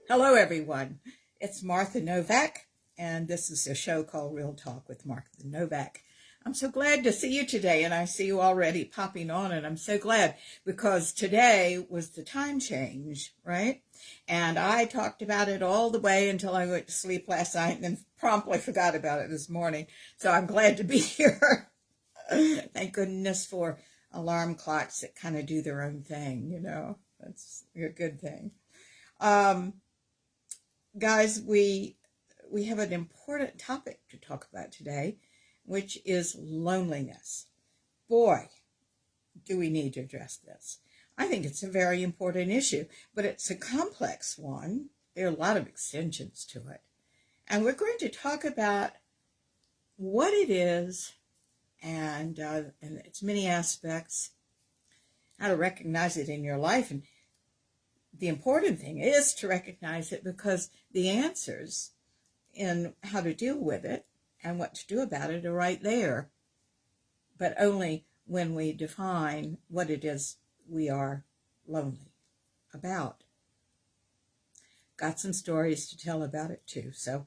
Hello, everyone. It's Martha Novak, and this is a show called Real Talk with Martha Novak. I'm so glad to see you today, and I see you already popping on, and I'm so glad because today was the time change, right? And I talked about it all the way until I went to sleep last night and then promptly forgot about it this morning. So I'm glad to be here. Thank goodness for alarm clocks that kind of do their own thing, That's a good thing. Guys, we have an important topic to talk about today, which is loneliness. Boy, do we need to address this. I think it's a very important issue, but it's a complex one. There are a lot of extensions to it. And we're going to talk about what it is and its many aspects, how to recognize it in your life. And the important thing is to recognize it because the answers in how to deal with it and what to do about it are right there, but only when we define what it is we are lonely about. Got some stories to tell about it too. So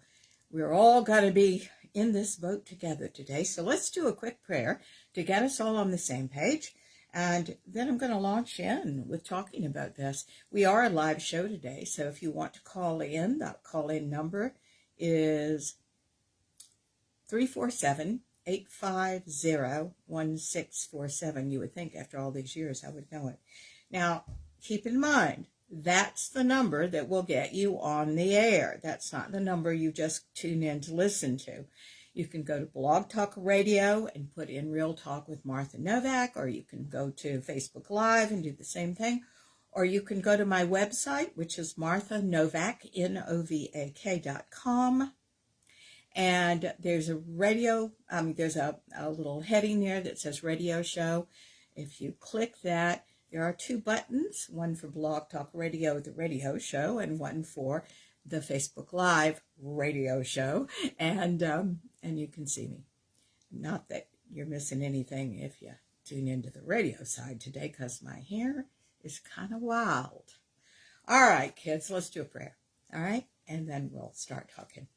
we're all going to be in this boat together today. So let's do a quick prayer to get us all on the same page. And then I'm going to launch in with talking about this. We are a live show today, so if you want to call in, that call-in number is 347-850-1647. You would think after all these years I would know it. Now, keep in mind, that's the number that will get you on the air. That's not the number you just tune in to listen to. You can go to Blog Talk Radio and put in Real Talk with Martha Novak, or you can go to Facebook Live and do the same thing, or you can go to my website, which is marthanovak, Novak.com, and there's a there's a little heading there that says Radio Show. If you click that, there are two buttons, one for Blog Talk Radio, the radio show, and one for the Facebook Live radio show, and you can see me. Not that you're missing anything if you tune into the radio side today, because my hair is kind of wild. All right, kids, let's do a prayer, all right? And then we'll start talking.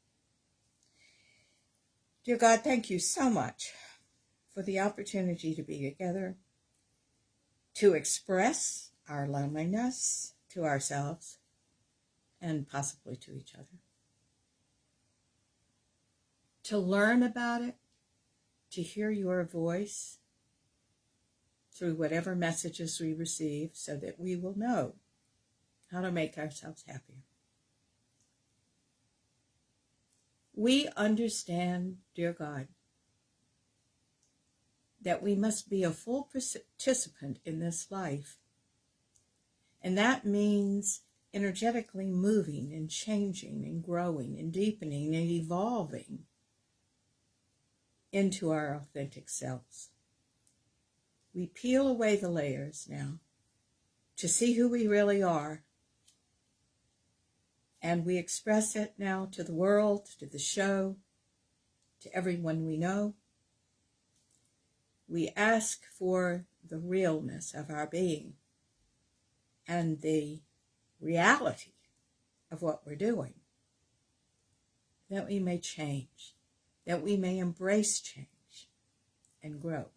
Dear God, thank you so much for the opportunity to be together, to express our loneliness to ourselves, and possibly to each other. To learn about it, to hear your voice through whatever messages we receive so that we will know how to make ourselves happier. We understand, dear God, that we must be a full participant in this life. And that means energetically moving and changing and growing and deepening and evolving into our authentic selves. We peel away the layers now to see who we really are. And we express it now to the world, to the show, to everyone we know. We ask for the realness of our being and the reality of what we're doing, that we may change, that we may embrace change and grow.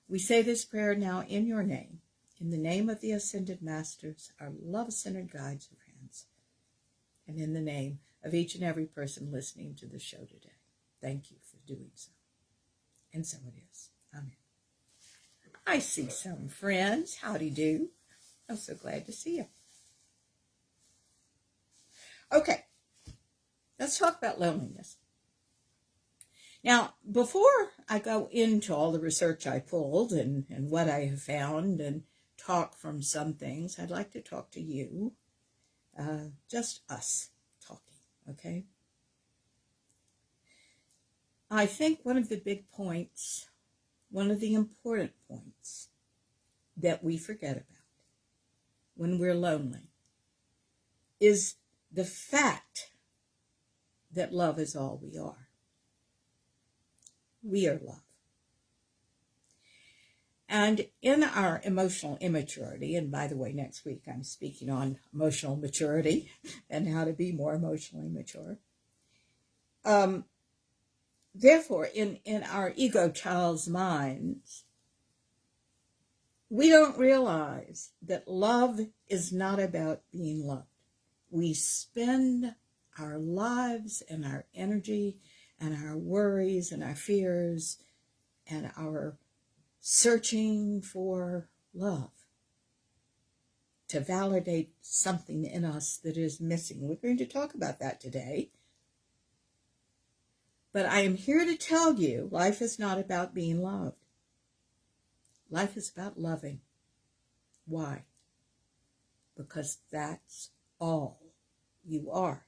We say this prayer now in your name, in the name of the Ascended Masters, our love-centered guides and friends, and in the name of each and every person listening to the show today. Thank you for doing so. And so it is. Amen. I see some friends. Howdy do. I'm so glad to see you. Okay, let's talk about loneliness. Now, before I go into all the research I pulled and what I have found and talk from some things, I'd like to talk to you, just us talking, okay? I think one of the big points, one of the important points that we forget about when we're lonely is the fact that love is all we are. We are love. And in our emotional immaturity, and by the way, next week I'm speaking on emotional maturity and how to be more emotionally mature. Therefore, in our ego child's minds, we don't realize that love is not about being loved. We spend our lives and our energy and our worries and our fears and our searching for love to validate something in us that is missing. We're going to talk about that today. But I am here to tell you, life is not about being loved. Life is about loving. Why? Because that's all you are.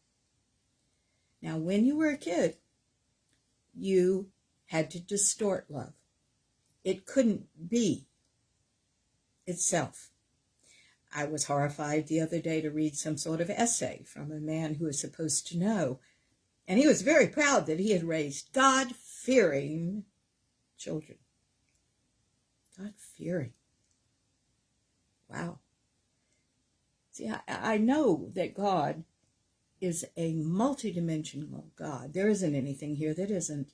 Now, when you were a kid, you had to distort love. It couldn't be itself. I was horrified the other day to read some sort of essay from a man who was supposed to know. And he was very proud that he had raised God-fearing children. God-fearing. Wow. See, I know that God is a multidimensional God. There isn't anything here that isn't.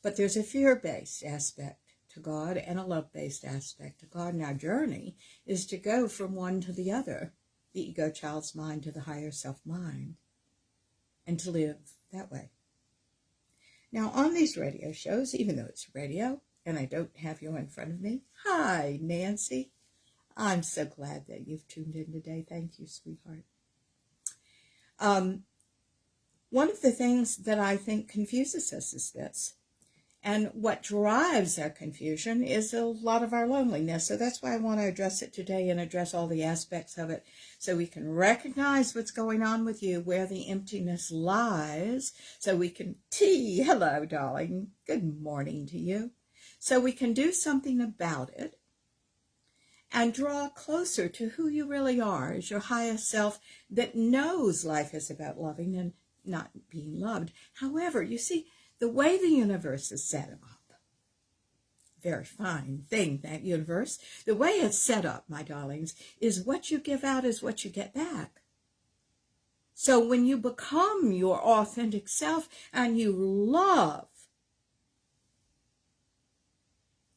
But there's a fear-based aspect to God and a love-based aspect to God. And our journey is to go from one to the other, the ego child's mind to the higher self mind, and to live that way. Now, on these radio shows, even though it's radio, and I don't have you in front of me, hi, Nancy. I'm so glad that you've tuned in today. Thank you, sweetheart. One of the things that I think confuses us is this. And what drives our confusion is a lot of our loneliness. So that's why I want to address it today and address all the aspects of it so we can recognize what's going on with you, where the emptiness lies, so we can hello, darling, good morning to you, so we can do something about it and draw closer to who you really are as your highest self that knows life is about loving and not being loved. However, you see, the way the universe is set up, very fine thing, that universe, the way it's set up, my darlings, is what you give out is what you get back. So when you become your authentic self and you love,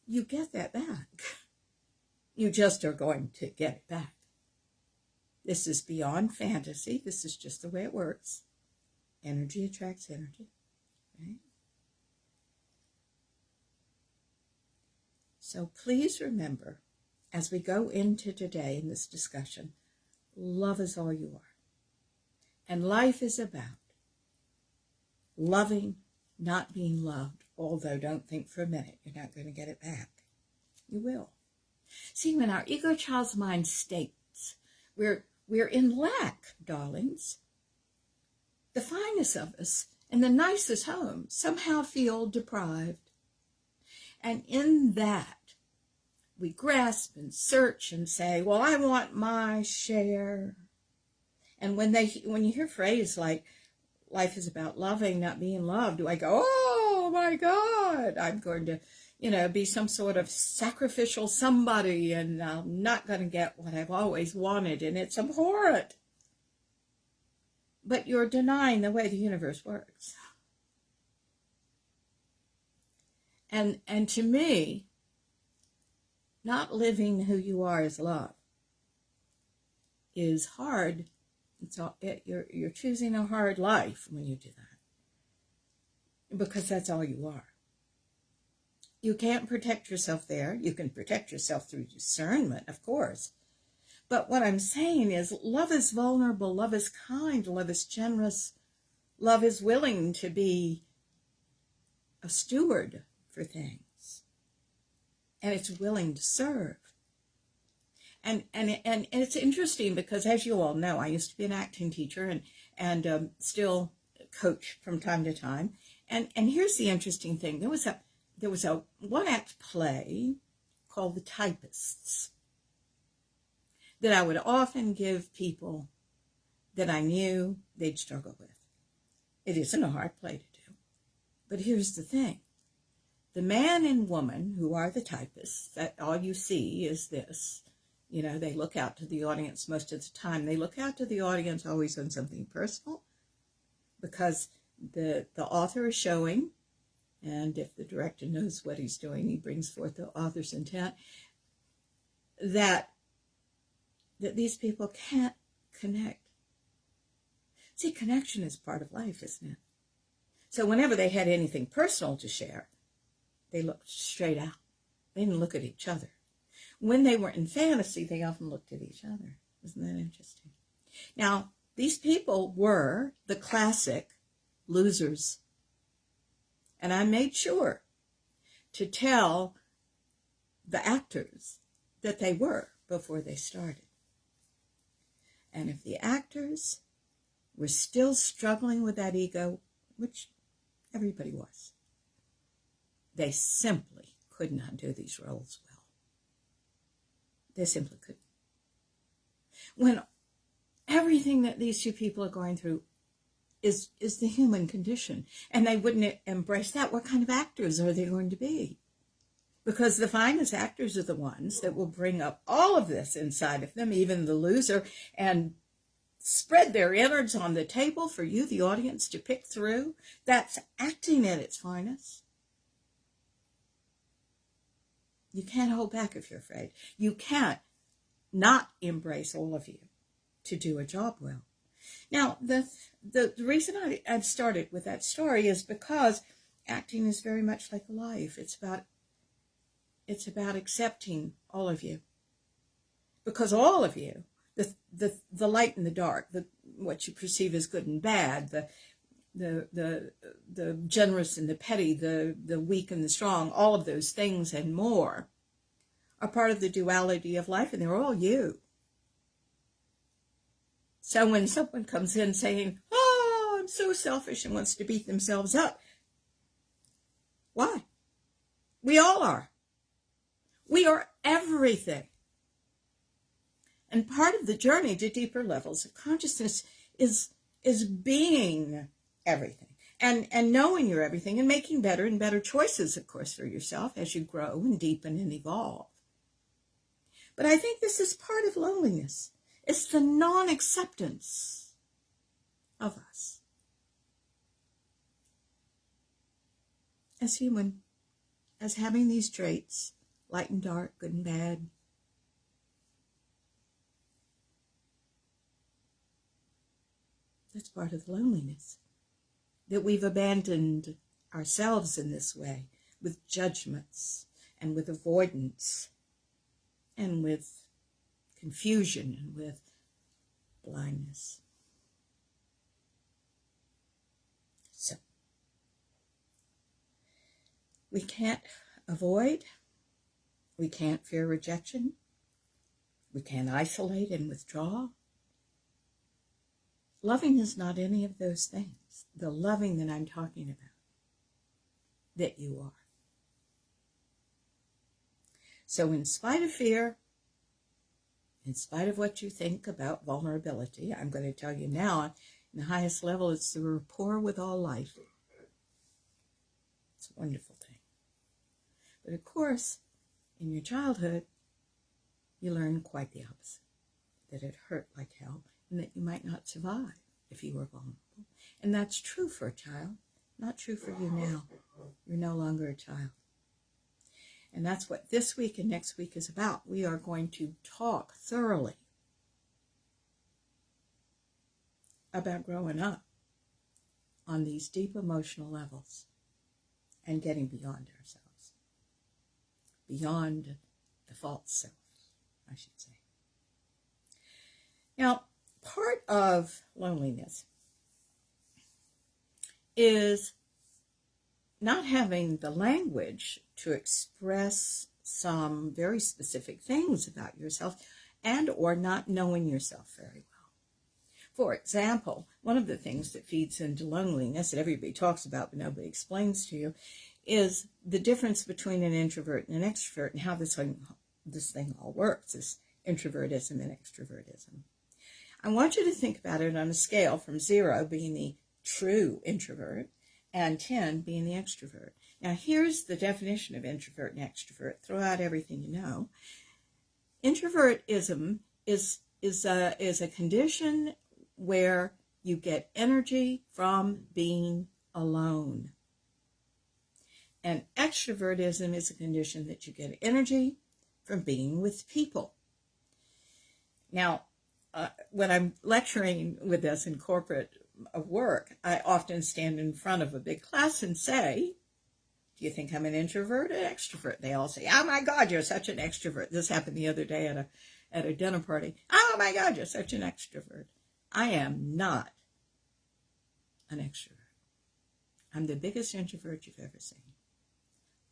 you get that back. You just are going to get it back. This is beyond fantasy. This is just the way it works. Energy attracts energy. Right? So please remember, as we go into today in this discussion, love is all you are. And life is about loving, not being loved, although don't think for a minute you're not going to get it back. You will. See, when our ego child's mind states we're in lack, darlings, the finest of us in the nicest homes somehow feel deprived. And in that, we grasp and search and say, well, I want my share. And when you hear a phrase like, life is about loving, not being loved, do I go, oh my God, I'm going to, be some sort of sacrificial somebody and I'm not going to get what I've always wanted and it's abhorrent. But you're denying the way the universe works. And to me, not living who you are as love is hard. You're choosing a hard life when you do that, because that's all you are. You can't protect yourself there. You can protect yourself through discernment, of course. But what I'm saying is love is vulnerable, love is kind, love is generous, love is willing to be a steward for things. And it's willing to serve. And it's interesting because, as you all know, I used to be an acting teacher and still coach from time to time. And here's the interesting thing. There was a one-act play called The Typists that I would often give people that I knew they'd struggle with. It isn't a hard play to do. But here's the thing. the man and woman who are the typists, that all you see is this. You know, they look out to the audience most of the time. They look out to the audience always on something personal because the author is showing, and if the director knows what he's doing, he brings forth the author's intent, that these people can't connect. See, connection is part of life, isn't it? So whenever they had anything personal to share, they looked straight out. They didn't look at each other. When they were in fantasy, they often looked at each other. Isn't that interesting? Now, these people were the classic losers. And I made sure to tell the actors that they were before they started. And if the actors were still struggling with that ego, which everybody was, they simply could not do these roles well. They simply couldn't. When everything that these two people are going through is the human condition, and they wouldn't embrace that, what kind of actors are they going to be? Because the finest actors are the ones that will bring up all of this inside of them, even the loser, and spread their innards on the table for you, the audience, to pick through. That's acting at its finest. You can't hold back if you're afraid. You can't not embrace all of you to do a job well. Now, the reason I've started with that story is because acting is very much like life. It's about accepting all of you. Because all of you, the light and the dark, what you perceive as good and bad, the generous and the petty, the weak and the strong, all of those things and more are part of the duality of life, and they're all you. So when someone comes in saying, "Oh, I'm so selfish," and wants to beat themselves up, why? We all are. We are everything. And part of the journey to deeper levels of consciousness is being everything and knowing you're everything and making better and better choices, of course, for yourself as you grow and deepen and evolve. But I think this is part of loneliness. It's the non-acceptance of us as human, as having these traits, light and dark, good and bad. That's part of the loneliness, that we've abandoned ourselves in this way, with judgments and with avoidance and with confusion and with blindness. So, we can't avoid, we can't fear rejection, we can't isolate and withdraw. Loving is not any of those things. The loving that I'm talking about, that you are. So in spite of fear, in spite of what you think about vulnerability, I'm going to tell you now, in the highest level, it's the rapport with all life. It's a wonderful thing. But of course, in your childhood, you learn quite the opposite, that it hurt like hell, and that you might not survive if you were vulnerable. And that's true for a child, not true for you now. You're no longer a child. And that's what this week and next week is about. We are going to talk thoroughly about growing up on these deep emotional levels and getting beyond ourselves, beyond the false self, I should say. Now, part of loneliness is not having the language to express some very specific things about yourself and or not knowing yourself very well. For example, one of the things that feeds into loneliness that everybody talks about but nobody explains to you is the difference between an introvert and an extrovert and how this thing all works, this introvertism and extrovertism. I want you to think about it on a scale from 0 being the true introvert and 10 being the extrovert. Now, here's the definition of introvert and extrovert. Throw out everything you know. Introvertism is a condition where you get energy from being alone. And extrovertism is a condition that you get energy from being with people. Now, when I'm lecturing with this in corporate work, I often stand in front of a big class and say, do you think I'm an introvert or an extrovert? They all say, oh my God, you're such an extrovert. This happened the other day at a dinner party. Oh my God, you're such an extrovert. I am not an extrovert. I'm the biggest introvert you've ever seen.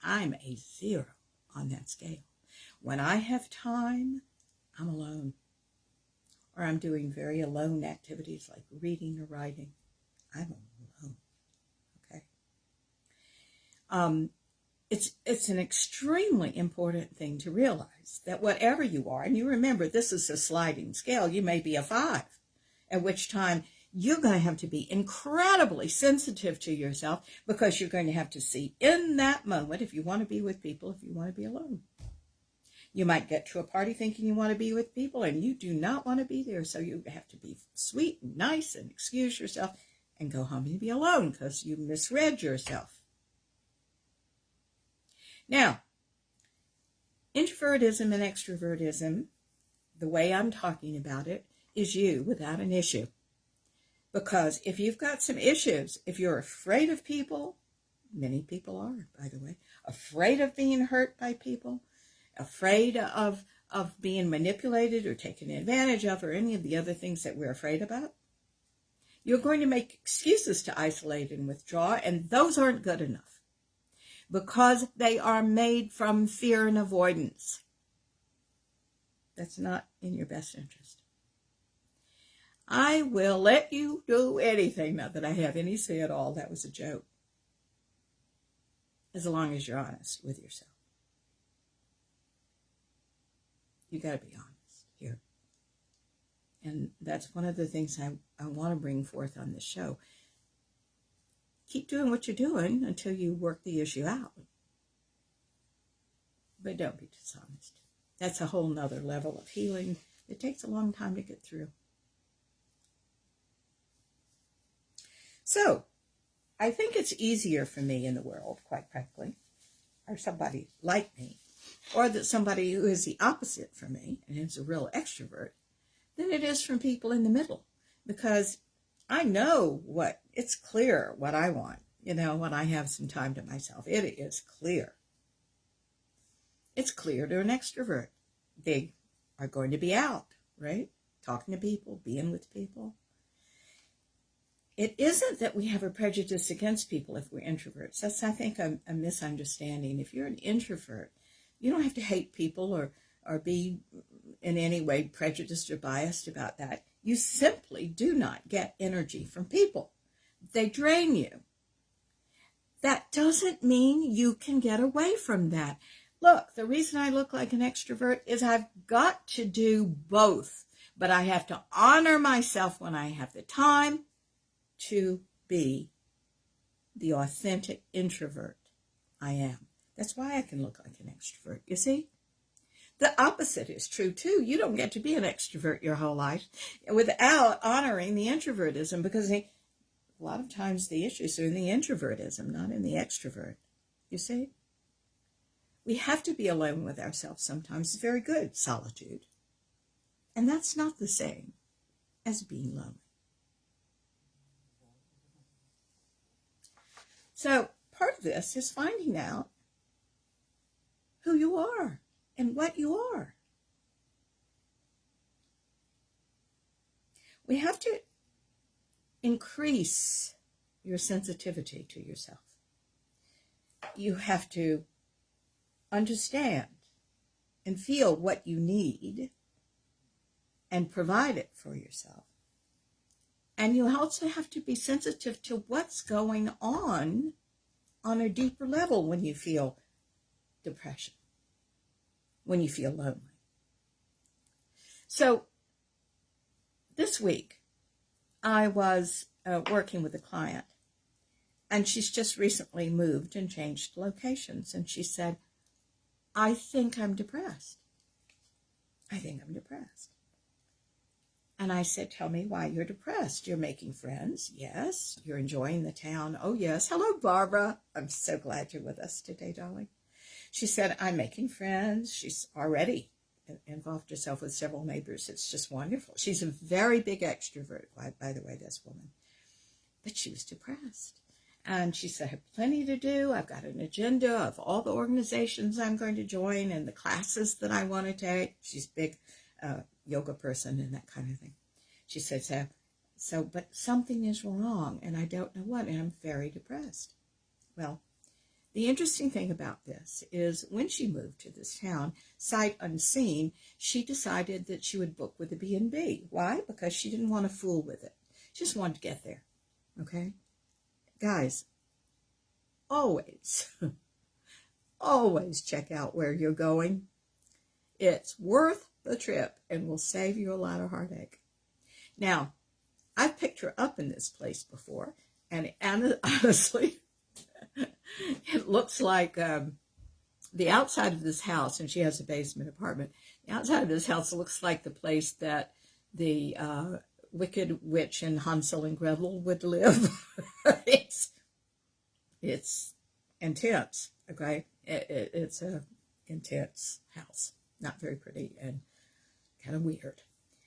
I'm a 0 on that scale. When I have time, I'm alone. Or I'm doing very alone activities like reading or writing. I'm alone. Okay. It's an extremely important thing to realize that whatever you are, and you remember this is a sliding scale, you may be a 5, at which time you're going to have to be incredibly sensitive to yourself because you're going to have to see in that moment if you want to be with people, if you want to be alone. You might get to a party thinking you want to be with people and you do not want to be there, so you have to be sweet and nice and excuse yourself and go home and be alone because you misread yourself. Now, introvertism and extrovertism, the way I'm talking about it, is you without an issue. Because if you've got some issues, if you're afraid of people, many people are, by the way, afraid of being hurt by people, afraid of being manipulated or taken advantage of, or any of the other things that we're afraid about, you're going to make excuses to isolate and withdraw, and those aren't good enough because they are made from fear and avoidance. That's not in your best interest. I will let you do anything, not that I have any say at all. That was a joke. As long as you're honest with yourself. You got to be honest here. And that's one of the things I want to bring forth on this show. Keep doing what you're doing until you work the issue out. But don't be dishonest. That's a whole nother level of healing. It takes a long time to get through. So, I think it's easier for me in the world, quite frankly, or somebody like me, or that somebody who is the opposite from me and is a real extrovert, than it is from people in the middle. Because I know it's clear what I want, when I have some time to myself. It is clear. It's clear to an extrovert. They are going to be out, right? Talking to people, being with people. It isn't that we have a prejudice against people if we're introverts. That's, I think, a misunderstanding. If you're an introvert, you don't have to hate people or be in any way prejudiced or biased about that. You simply do not get energy from people. They drain you. That doesn't mean you can get away from that. Look, the reason I look like an extrovert is I've got to do both, but I have to honor myself when I have the time to be the authentic introvert I am. That's why I can look like an extrovert, you see? The opposite is true, too. You don't get to be an extrovert your whole life without honoring the introvertism, because a lot of times the issues are in the introvertism, not in the extrovert. You see? We have to be alone with ourselves sometimes. It's very good, solitude. And that's not the same as being lonely. So part of this is finding out who you are and what you are. We have to increase your sensitivity to yourself. You have to understand and feel what you need and provide it for yourself. And you also have to be sensitive to what's going on a deeper level when you feel depression, when you feel lonely. So this week, I was working with a client, And she's just recently moved and changed locations. And she said, I think I'm depressed. I think I'm depressed. And I said, tell me why you're depressed. You're making friends. Yes. You're enjoying the town. Oh, yes. Hello, Barbara. I'm so glad you're with us today, darling. She said, I'm making friends. She's already involved herself with several neighbors. It's just wonderful. She's a very big extrovert, by the way, this woman. But she was depressed. And she said, I have plenty to do. I've got an agenda of all the organizations I'm going to join and the classes that I want to take. She's a big yoga person and that kind of thing. She said, but something is wrong and I don't know what, and I'm very depressed. Well, the interesting thing about this is when she moved to this town, sight unseen, she decided that she would book with a B&B. Why? Because she didn't want to fool with it. She just wanted to get there. Okay? Guys, always, always check out where you're going. It's worth the trip and will save you a lot of heartache. Now, I've picked her up in this place before, and honestly, it looks like the outside of this house, and she has a basement apartment, the outside of this house looks like the place that the Wicked Witch and Hansel and Gretel would live. It's intense, okay? It's a intense house. Not very pretty and kind of weird.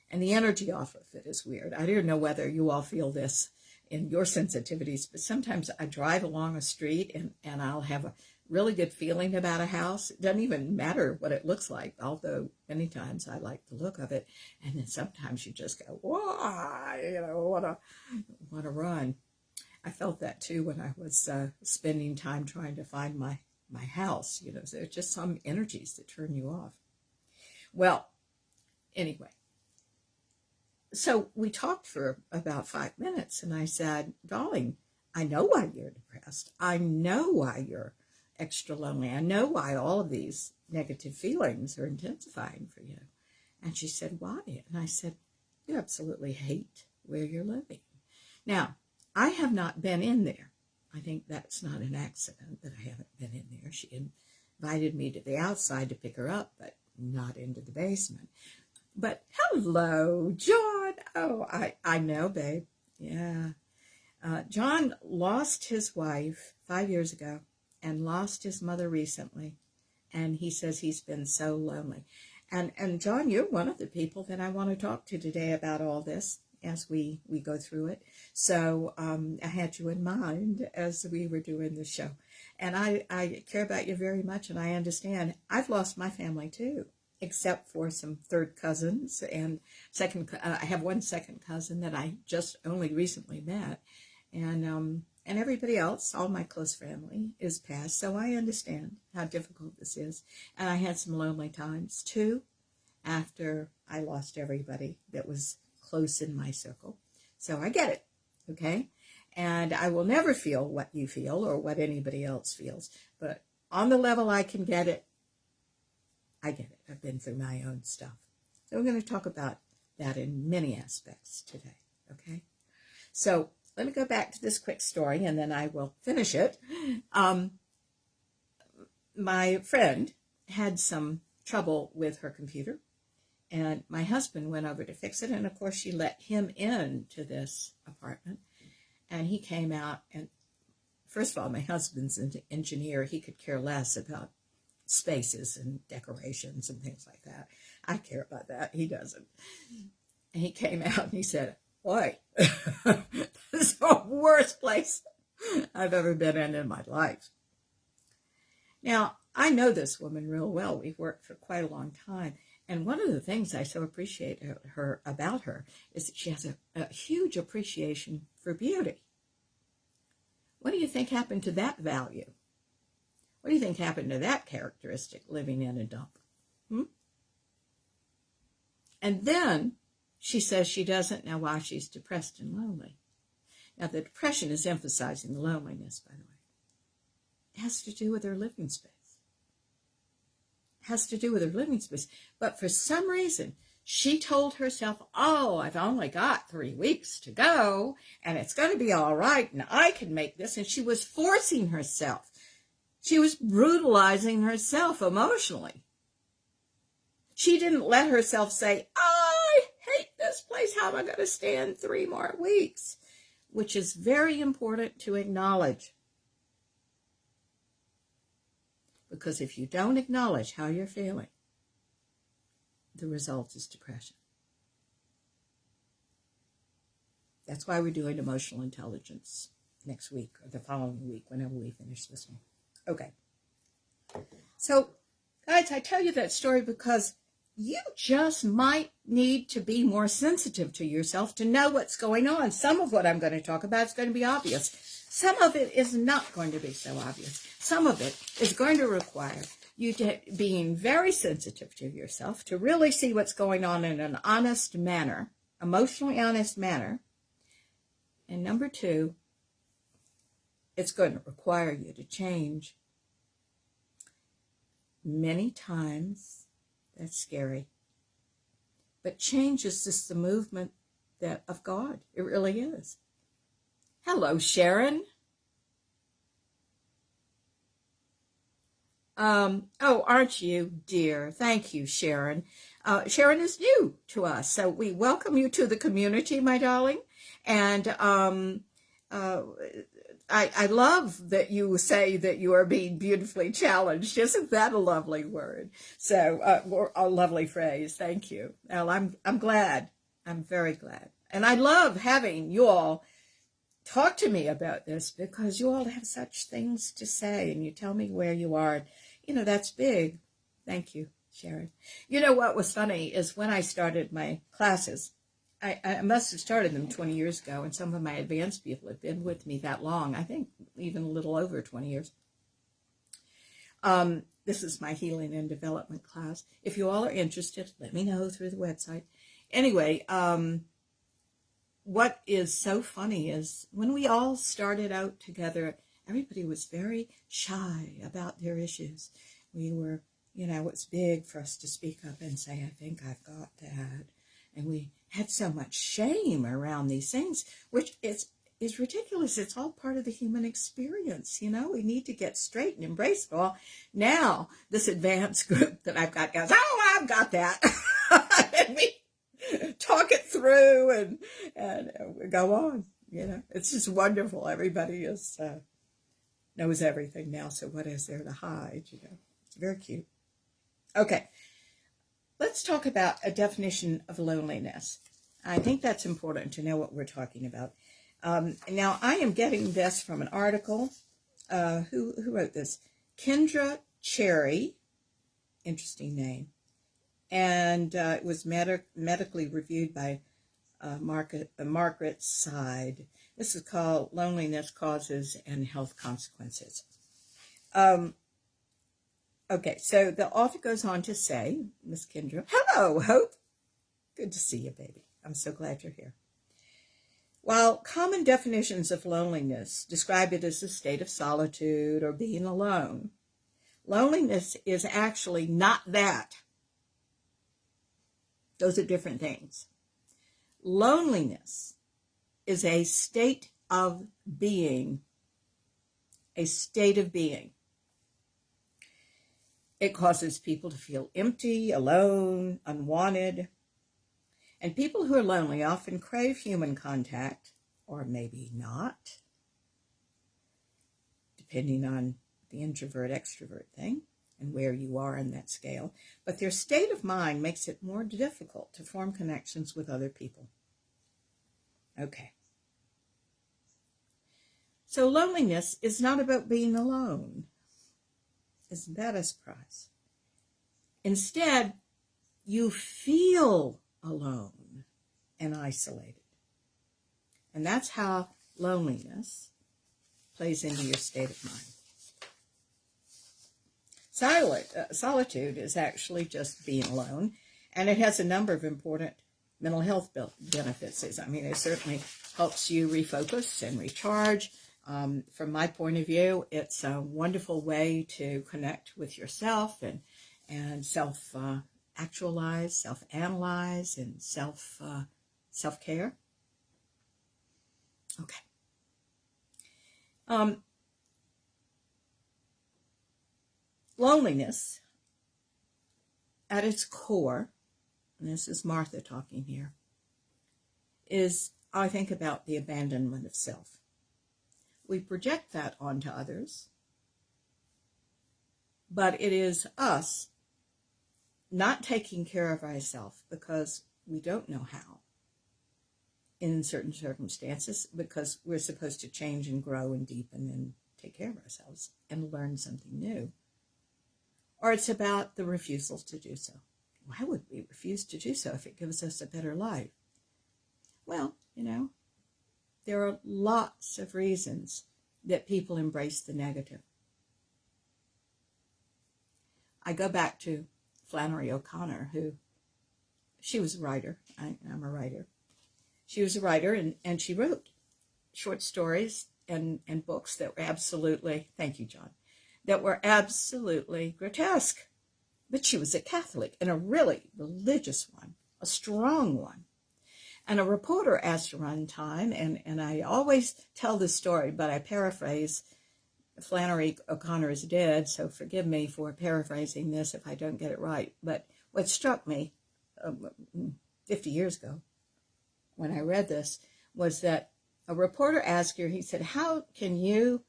And the energy off of it is weird. I don't know whether you all feel this in your sensitivities, but sometimes I drive along a street and I'll have a really good feeling about a house. It doesn't even matter what it looks like, although many times I like the look of it. And then sometimes you just go, whoa, want to run. I felt that too when I was spending time trying to find my house. There's just some energies that turn you off. Well, anyway, so we talked for about 5 minutes, and I said, darling, I know why you're depressed. I know why you're extra lonely. I know why all of these negative feelings are intensifying for you. And she said, why? And I said, you absolutely hate where you're living. Now, I have not been in there. I think that's not an accident that I haven't been in there. She invited me to the outside to pick her up, but not into the basement. But hello, John. Oh, I know, babe. Yeah. John lost his wife 5 years ago and lost his mother recently. And he says he's been so lonely. And John, you're one of the people that I want to talk to today about all this as we go through it. So I had you in mind as we were doing the show. And I care about you very much, and I understand. I've lost my family too, except for some third cousins and I have one second cousin that I just only recently met. And everybody else, all my close family, is passed. So I understand how difficult this is. And I had some lonely times too after I lost everybody that was close in my circle. So I get it, okay? And I will never feel what you feel or what anybody else feels. But on the level I can get it, I get it. I've been through my own stuff. So we're going to talk about that in many aspects today, okay? So let me go back to this quick story, and then I will finish it. My friend had some trouble with her computer, and my husband went over to fix it, and of course she let him into this apartment, and he came out, and first of all, my husband's an engineer. He could care less about spaces and decorations and things like that. I care about that. He doesn't. And he came out and he said, boy, this is the worst place I've ever been in my life. Now, I know this woman real well. We've worked for quite a long time. And one of the things I so appreciate about her is that she has a huge appreciation for beauty. What do you think happened to that value? What do you think happened to that characteristic living in a dump? And then she says she doesn't know why she's depressed and lonely. Now, the depression is emphasizing the loneliness, by the way. It has to do with her living space. It has to do with her living space. But for some reason, She told herself, oh, I've only got 3 weeks to go, and it's going to be all right, and I can make this. And she was forcing herself. She was brutalizing herself emotionally. She didn't let herself say, I hate this place. How am I going to stand 3 more weeks? Which is very important to acknowledge. Because if you don't acknowledge how you're feeling, the result is depression. That's why we're doing emotional intelligence next week or the following week, whenever we finish this one. Okay. So, guys, I tell you that story because you just might need to be more sensitive to yourself to know what's going on. Some of what I'm going to talk about is going to be obvious. Some of it is not going to be so obvious. Some of it is going to require you being very sensitive to yourself to really see what's going on in an honest manner, emotionally honest manner. And number 2, it's going to require you to change. Many times, that's scary. But change is just the movement of God. It really is. Hello, Sharon. Oh, aren't you, dear? Thank you, Sharon. Sharon is new to us, so we welcome you to the community, my darling. And I love that you say that you are being beautifully challenged. Isn't that a lovely word? So, a lovely phrase. Thank you. Well, I'm glad. I'm very glad. And I love having you all talk to me about this because you all have such things to say and you tell me where you are. You know, that's big. Thank you, Sharon. You know what was funny is when I started my classes, I must have started them 20 years ago, and some of my advanced people have been with me that long. I think even a little over 20 years. This is my healing and development class. If you all are interested, let me know through the website. Anyway, what is so funny is when we all started out together, everybody was very shy about their issues. We were, you know, it's big for us to speak up and say, I think I've got that. And we had so much shame around these things, which is ridiculous. It's all part of the human experience, you know. We need to get straight and embrace it all. Now, this advanced group that I've got goes, oh, I've got that. And we talk it through and we go on, you know. It's just wonderful. Everybody knows everything now, so what is there to hide, you know. It's very cute. Okay. Let's talk about a definition of loneliness. I think that's important to know what we're talking about. Now, I am getting this from an article. Who wrote this? Kendra Cherry. Interesting name. And it was medically reviewed by Margaret Side. This is called Loneliness Causes and Health Consequences. Okay, so the author goes on to say, Miss Kendra, hello, Hope. Good to see you, baby. I'm so glad you're here. While common definitions of loneliness describe it as a state of solitude or being alone, loneliness is actually not that. Those are different things. Loneliness is a state of being. A state of being. It causes people to feel empty, alone, unwanted. And people who are lonely often crave human contact, or maybe not, depending on the introvert-extrovert thing and where you are in that scale. But their state of mind makes it more difficult to form connections with other people. Okay. So loneliness is not about being alone. Isn't that a surprise? Instead, you feel alone and isolated. And that's how loneliness plays into your state of mind. Solitude is actually just being alone, and it has a number of important mental health benefits. I mean, it certainly helps you refocus and recharge. From my point of view, it's a wonderful way to connect with yourself and self self-actualize, self-analyze, and self-care? Okay. Loneliness, at its core, and this is Martha talking here, is, I think, about the abandonment of self. We project that onto others, but it is us not taking care of ourselves because we don't know how in certain circumstances, because we're supposed to change and grow and deepen and take care of ourselves and learn something new. Or it's about the refusal to do so. Why would we refuse to do so if it gives us a better life? Well, there are lots of reasons that people embrace the negative. I go back to Flannery O'Connor, she was a writer. I'm a writer. She was a writer, and she wrote short stories and books that were absolutely, thank you, John, that were absolutely grotesque. But she was a Catholic, and a really religious one, a strong one. And a reporter asked her one time, and I always tell this story, but I paraphrase. Flannery O'Connor is dead, so forgive me for paraphrasing this if I don't get it right. But what struck me 50 years ago when I read this was that a reporter asked her, he said, how can you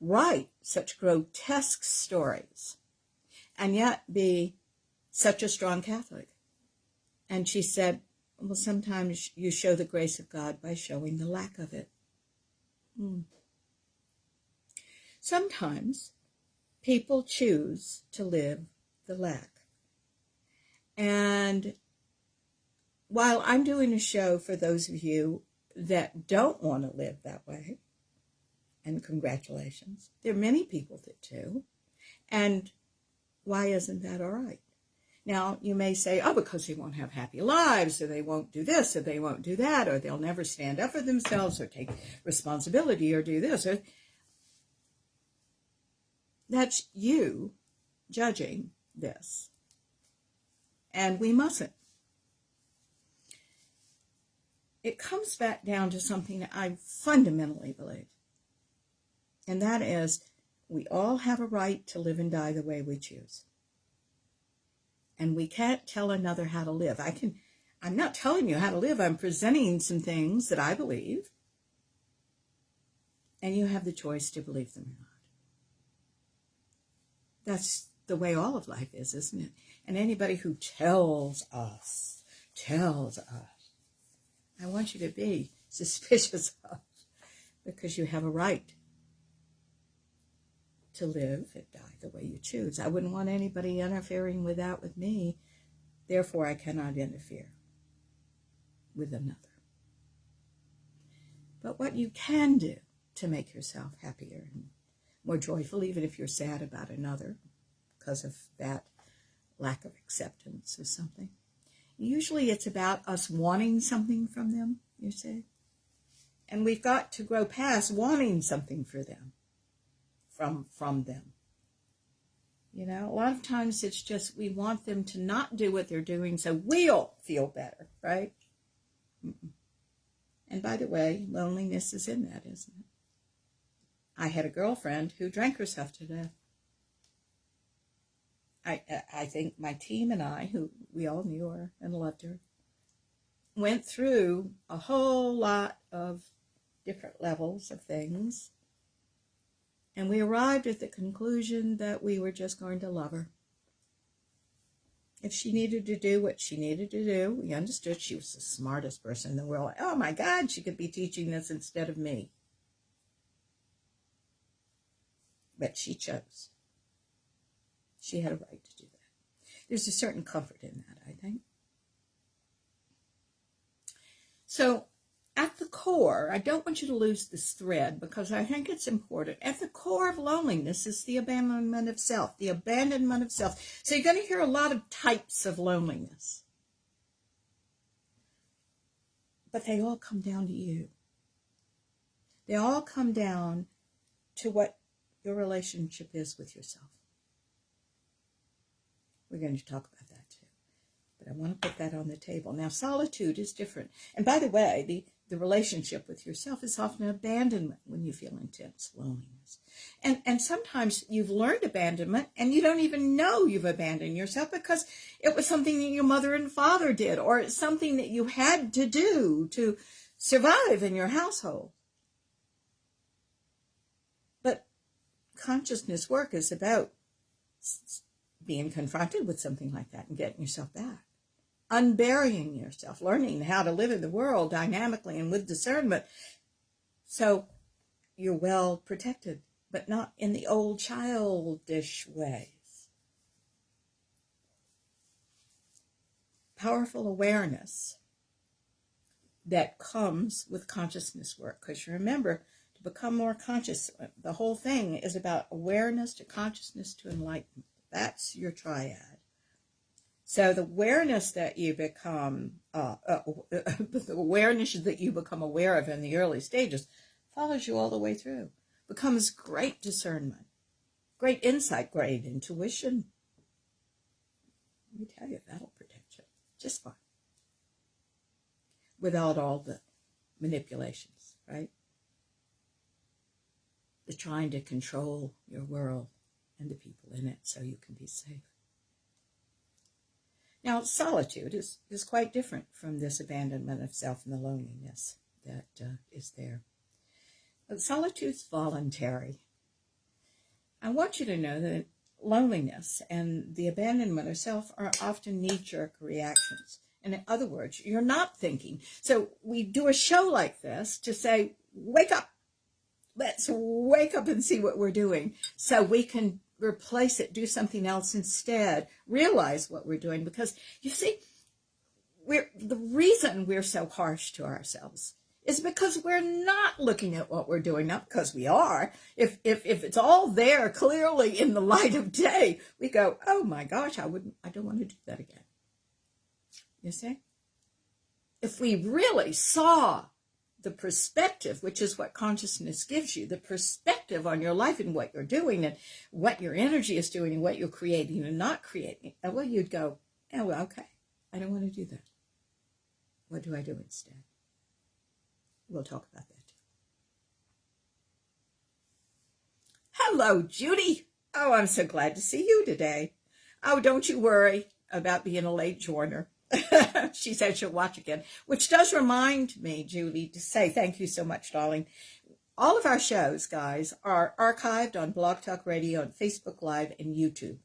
write such grotesque stories and yet be such a strong Catholic? And she said, well, sometimes you show the grace of God by showing the lack of it. Sometimes people choose to live the lack. And while I'm doing a show for those of you that don't want to live that way, and congratulations, there are many people that do, and why isn't that all right? Now, you may say, oh, because they won't have happy lives, or they won't do this, or they won't do that, or they'll never stand up for themselves, or take responsibility, or do this. Or that's you judging this. And we mustn't. It comes back down to something that I fundamentally believe. And that is, we all have a right to live and die the way we choose. And we can't tell another how to live. I'm not telling you how to live. I'm presenting some things that I believe. And you have the choice to believe them or not. That's the way all of life is, isn't it? And anybody who tells us, I want you to be suspicious of, because you have a right to live and die the way you choose. I wouldn't want anybody interfering with that with me. Therefore, I cannot interfere with another. But what you can do to make yourself happier and more joyful, even if you're sad about another because of that lack of acceptance or something. Usually it's about us wanting something from them, you see. And we've got to grow past wanting something for them, from them. A lot of times it's just we want them to not do what they're doing so we'll feel better, right? And by the way, loneliness is in that, isn't it? I had a girlfriend who drank herself to death. I think my team and I, who we all knew her and loved her, went through a whole lot of different levels of things. And we arrived at the conclusion that we were just going to love her. If she needed to do what she needed to do, we understood she was the smartest person in the world. Oh my God, she could be teaching this instead of me. But she chose. She had a right to do that. There's a certain comfort in that, I think. So, at the core, I don't want you to lose this thread because I think it's important. At the core of loneliness is the abandonment of self. The abandonment of self. So you're going to hear a lot of types of loneliness. But they all come down to you. They all come down to what your relationship is with yourself. We're going to talk about that too. But I want to put that on the table. Now, solitude is different. And by the way, the relationship with yourself is often abandonment when you feel intense loneliness. And sometimes you've learned abandonment and you don't even know you've abandoned yourself because it was something that your mother and father did, or it's something that you had to do to survive in your household. But consciousness work is about being confronted with something like that and getting yourself back. Unburying yourself, learning how to live in the world dynamically and with discernment so you're well protected, but not in the old childish ways. Powerful awareness that comes with consciousness work, because you remember, to become more conscious, the whole thing is about awareness to consciousness to enlightenment. That's your triad. So the awareness that you become, the awareness that you become aware of in the early stages follows you all the way through, becomes great discernment, great insight, great intuition. Let me tell you, that'll protect you just fine. Without all the manipulations, right? The trying to control your world and the people in it so you can be safe. Now, solitude is quite different from this abandonment of self and the loneliness that is there. But solitude's voluntary. I want you to know that loneliness and the abandonment of self are often knee-jerk reactions. And in other words, you're not thinking. So we do a show like this to say, wake up. Let's wake up and see what we're doing so we can replace it, do something else instead, realize what we're doing. Because you see, the reason we're so harsh to ourselves is because we're not looking at what we're doing, not because we are. If it's all there clearly in the light of day, we go, oh my gosh, I don't want to do that again. You see? If we really saw the perspective, which is what consciousness gives you, the perspective on your life and what you're doing and what your energy is doing and what you're creating and not creating, well, you'd go, oh, well, okay, I don't want to do that. What do I do instead? We'll talk about that too. Hello, Judy. Oh, I'm so glad to see you today. Oh, don't you worry about being a late joiner. She said she'll watch again, which does remind me, Julie, to say thank you so much, darling. All of our shows, guys, are archived on Blog Talk Radio and Facebook Live and YouTube.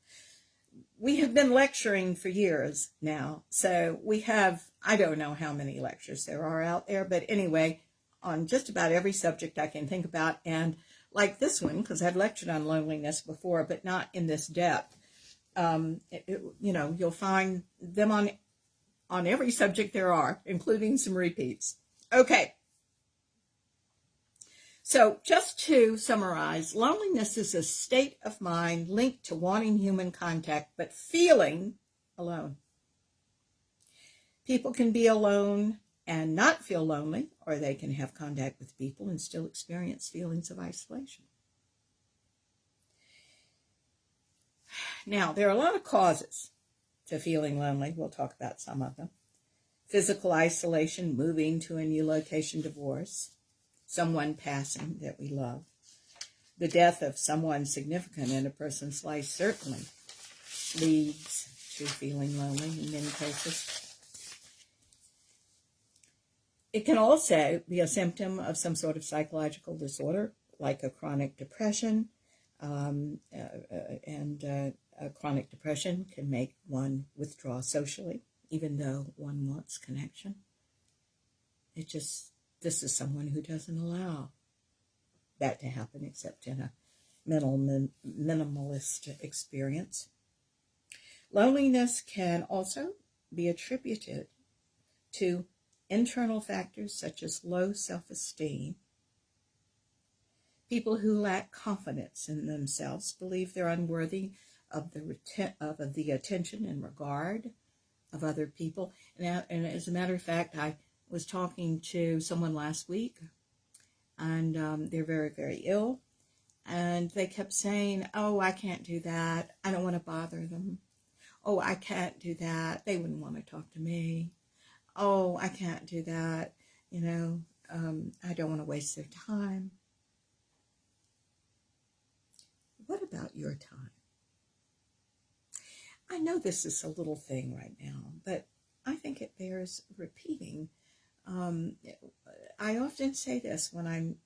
We have been lecturing for years now, so we have, I don't know how many lectures there are out there, but anyway, on just about every subject I can think about, and like this one, because I've lectured on loneliness before, but not in this depth. You'll find them on every subject there are, including some repeats. Okay. So just to summarize, loneliness is a state of mind linked to wanting human contact, but feeling alone. People can be alone and not feel lonely, or they can have contact with people and still experience feelings of isolation. Now, there are a lot of causes to feeling lonely. We'll talk about some of them. Physical isolation, moving to a new location, divorce, someone passing that we love. The death of someone significant in a person's life certainly leads to feeling lonely in many cases. It can also be a symptom of some sort of psychological disorder, like a chronic depression, chronic depression can make one withdraw socially, even though one wants connection. This is someone who doesn't allow that to happen except in a minimalist experience. Loneliness can also be attributed to internal factors such as low self-esteem. People who lack confidence in themselves believe they're unworthy of the attention and regard of other people. And as a matter of fact, I was talking to someone last week, and they're very, very ill. And they kept saying, oh, I can't do that. I don't want to bother them. oh, I can't do that. They wouldn't want to talk to me. Oh, I can't do that. I don't want to waste their time. What about your time? I know this is a little thing right now, but I think it bears repeating. I often say this when I'm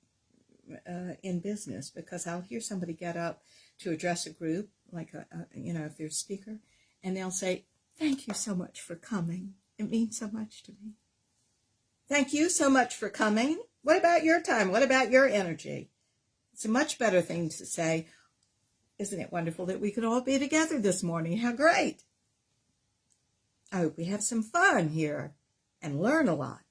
in business, because I'll hear somebody get up to address a group, like if they're a speaker, and they'll say, "Thank you so much for coming. It means so much to me. Thank you so much for coming. What about your time? What about your energy?" It's a much better thing to say, "Isn't it wonderful that we could all be together this morning? How great. I hope we have some fun here and learn a lot."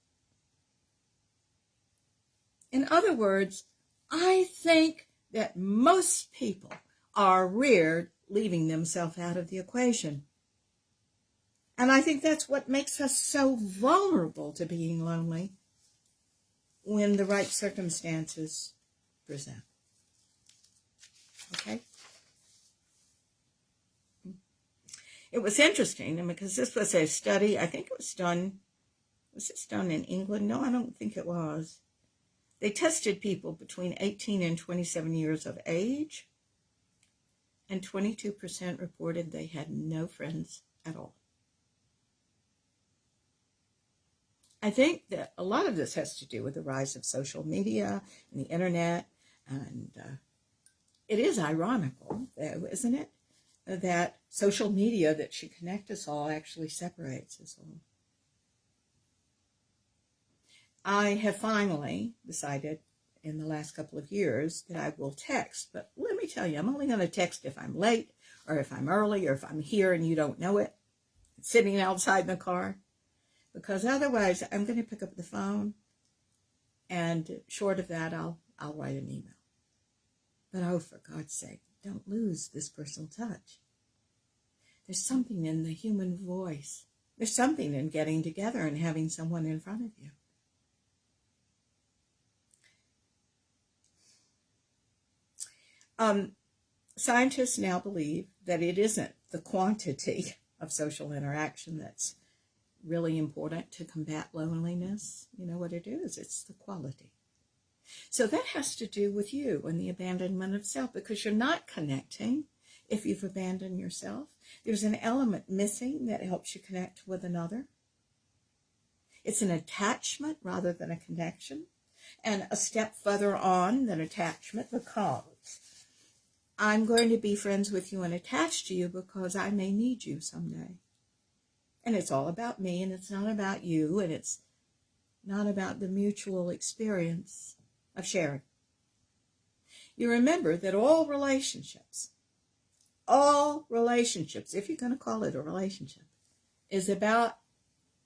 In other words, I think that most people are reared leaving themselves out of the equation. And I think that's what makes us so vulnerable to being lonely when the right circumstances present. Okay? It was interesting because this was a study, I think it was done in England? No, I don't think it was. They tested people between 18 and 27 years of age, and 22% reported they had no friends at all. I think that a lot of this has to do with the rise of social media and the internet, and it is ironical, isn't it, that social media that should connect us all actually separates us all. I have finally decided in the last couple of years that I will text, but let me tell you, I'm only going to text if I'm late, or if I'm early, or if I'm here and you don't know it, sitting outside in the car, because otherwise I'm going to pick up the phone, and short of that, I'll write an email. But oh, for God's sake, don't lose this personal touch. There's something in the human voice. There's something in getting together and having someone in front of you. Scientists now believe that it isn't the quantity of social interaction that's really important to combat loneliness. You know what it is? It's the quality. So that has to do with you and the abandonment of self, because you're not connecting if you've abandoned yourself. There's an element missing that helps you connect with another. It's an attachment rather than a connection, and a step further on than attachment, because I'm going to be friends with you and attached to you because I may need you someday. And it's all about me, and it's not about you, and it's not about the mutual experience of sharing. You remember that all relationships, if you're going to call it a relationship, is about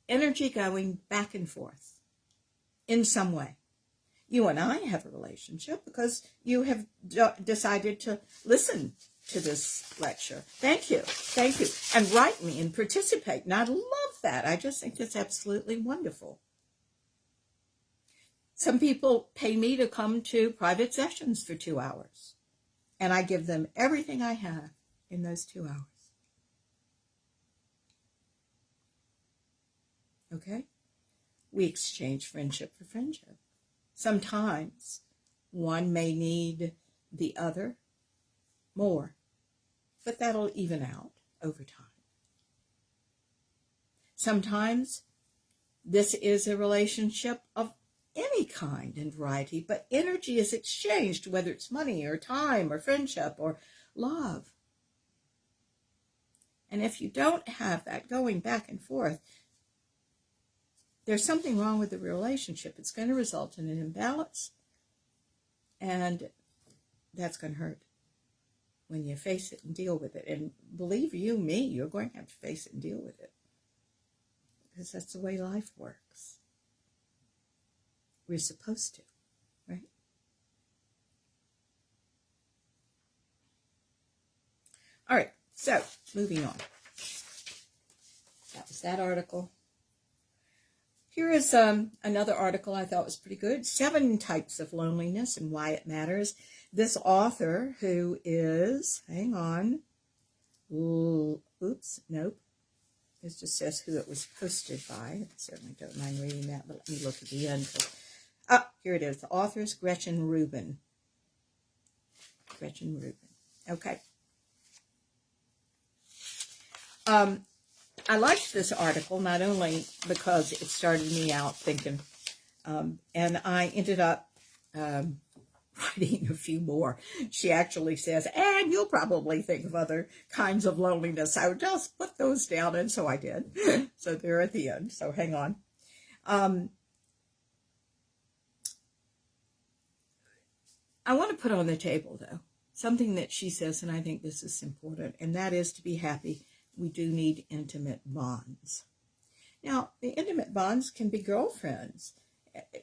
energy going back and forth in some way. You and I have a relationship because you have decided to listen to this lecture. Thank you. Thank you. And write me and participate. And I love that. I just think it's absolutely wonderful. Some people pay me to come to private sessions for 2 hours, and I give them everything I have in those 2 hours. Okay? We exchange friendship for friendship. Sometimes one may need the other more, but that'll even out over time. Sometimes this is a relationship of any kind and variety, but energy is exchanged, whether it's money or time or friendship or love. And if you don't have that going back and forth, there's something wrong with the relationship. It's going to result in an imbalance, and that's going to hurt when you face it and deal with it. And believe you me, you're going to have to face it and deal with it, because that's the way life works. We're supposed to, right? All right, so moving on. That was that article. Here is another article I thought was pretty good. 7 types of loneliness and why it matters. This author, who is, Oops, nope. It just says who it was posted by. I certainly don't mind reading that, but let me look at the end. Here it is. The author is Gretchen Rubin. Gretchen Rubin. Okay. I liked this article not only because it started me out thinking, and I ended up writing a few more. She actually says, and you'll probably think of other kinds of loneliness. I would just put those down, and so I did. So they're at the end, so hang on. I want to put on the table, though, something that she says, and I think this is important, and that is to be happy. We do need intimate bonds. Now, the intimate bonds can be girlfriends.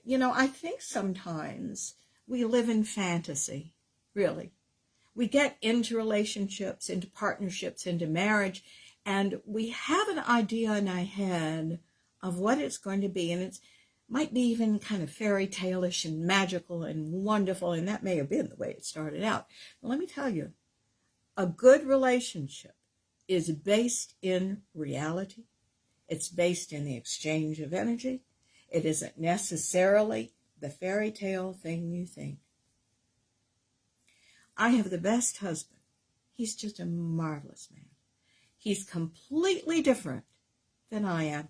You know, I think sometimes we live in fantasy, really. We get into relationships, into partnerships, into marriage, and we have an idea in our head of what it's going to be, and it might be even kind of fairy tale-ish and magical and wonderful, and that may have been the way it started out. But let me tell you, a good relationship is based in reality. It's based in the exchange of energy. It isn't necessarily the fairy tale thing you think. I have the best husband. He's just a marvelous man. He's completely different than I am.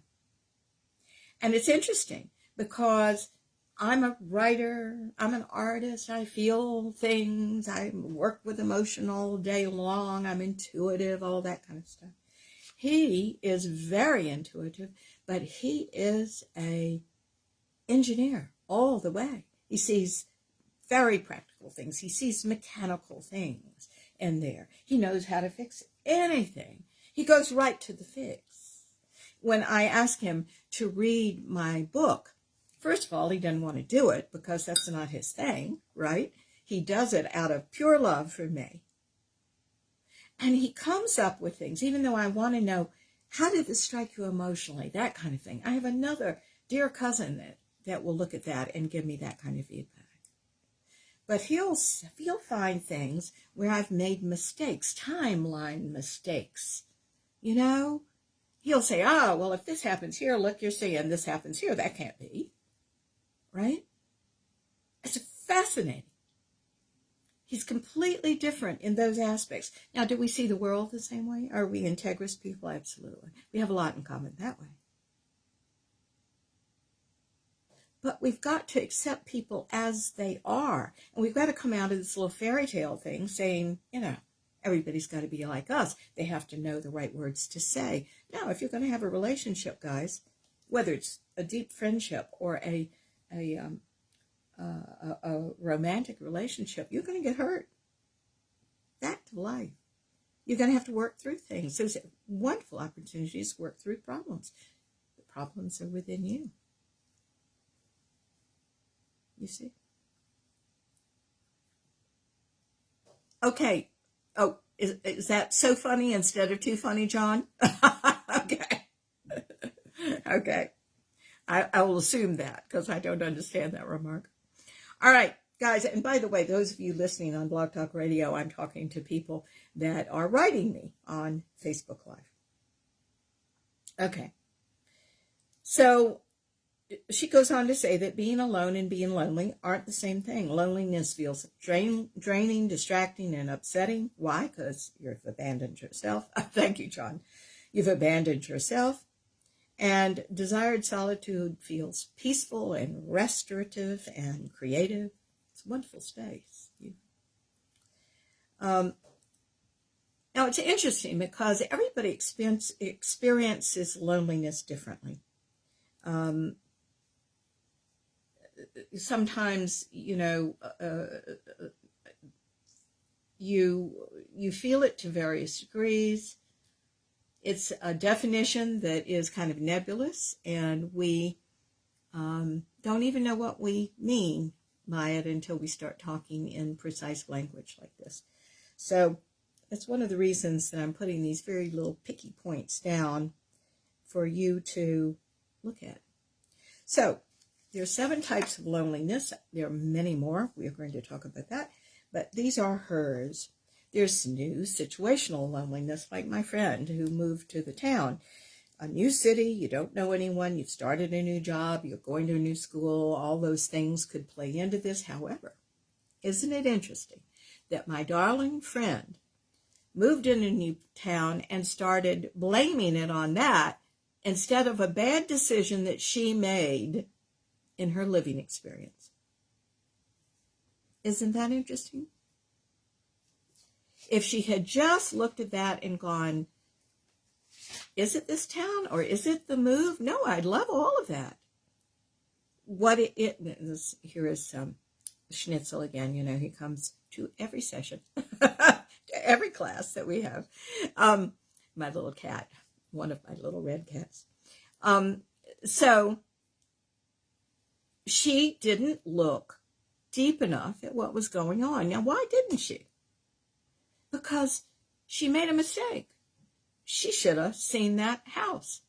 And it's interesting because I'm a writer, I'm an artist, I feel things, I work with emotion all day long, I'm intuitive, all that kind of stuff. He is very intuitive, but he is an engineer all the way. He sees very practical things. He sees mechanical things in there. He knows how to fix anything. He goes right to the fix. When I ask him to read my book, first of all, he doesn't want to do it because that's not his thing, right? He does it out of pure love for me. And he comes up with things, even though I want to know, how did this strike you emotionally? That kind of thing. I have another dear cousin that will look at that and give me that kind of feedback. But he'll find things where I've made mistakes, timeline mistakes. You know, he'll say, well, if this happens here, look, you're seeing this happens here. That can't be. Right? It's fascinating. He's completely different in those aspects. Now, do we see the world the same way? Are we integrous people? Absolutely. We have a lot in common that way. But we've got to accept people as they are. And we've got to come out of this little fairy tale thing saying, you know, everybody's got to be like us. They have to know the right words to say. Now, if you're going to have a relationship, guys, whether it's a deep friendship or a romantic relationship, you're going to get hurt. Back to life. You're going to have to work through things. There's wonderful opportunities to work through problems. The problems are within you. You see? Okay. Oh, is that so funny instead of too funny, John? Okay. Okay. I will assume that because I don't understand that remark. All right, guys. And by the way, those of you listening on Blog Talk Radio, I'm talking to people that are writing me on Facebook Live. Okay. So she goes on to say that being alone and being lonely aren't the same thing. Loneliness feels draining, distracting, and upsetting. Why? Because you've abandoned yourself. Thank you, John. You've abandoned yourself. And desired solitude feels peaceful and restorative and creative. It's a wonderful space. Now, it's interesting because everybody experiences loneliness differently. Sometimes, you know, you feel it to various degrees. It's a definition that is kind of nebulous, and we don't even know what we mean by it until we start talking in precise language like this. So that's one of the reasons that I'm putting these very little picky points down for you to look at. So there are 7 types of loneliness. There are many more. We are going to talk about that. But these are hers. There's new situational loneliness, like my friend who moved to the town. A new city, you don't know anyone, you've started a new job, you're going to a new school, all those things could play into this. However, isn't it interesting that my darling friend moved in a new town and started blaming it on that instead of a bad decision that she made in her living experience? Isn't that interesting? If she had just looked at that and gone, is it this town or is it the move? No, I'd love all of that. Here is Schnitzel again. You know, he comes to every session, to every class that we have. My little cat, one of my little red cats. So she didn't look deep enough at what was going on. Now, why didn't she? Because she made a mistake. She should have seen that house.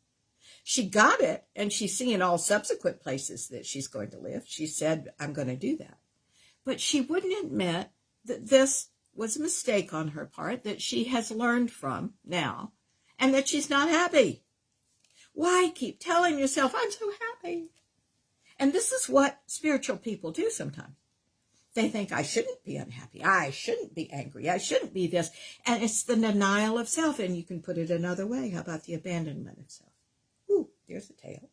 She got it, and she's seeing all subsequent places that she's going to live. She said, I'm going to do that. But she wouldn't admit that this was a mistake on her part that she has learned from now, and that she's not happy. Why keep telling yourself, I'm so happy? And this is what spiritual people do sometimes. They think, I shouldn't be unhappy. I shouldn't be angry. I shouldn't be this. And it's the denial of self. And you can put it another way. How about the abandonment of self? Ooh, there's a tail.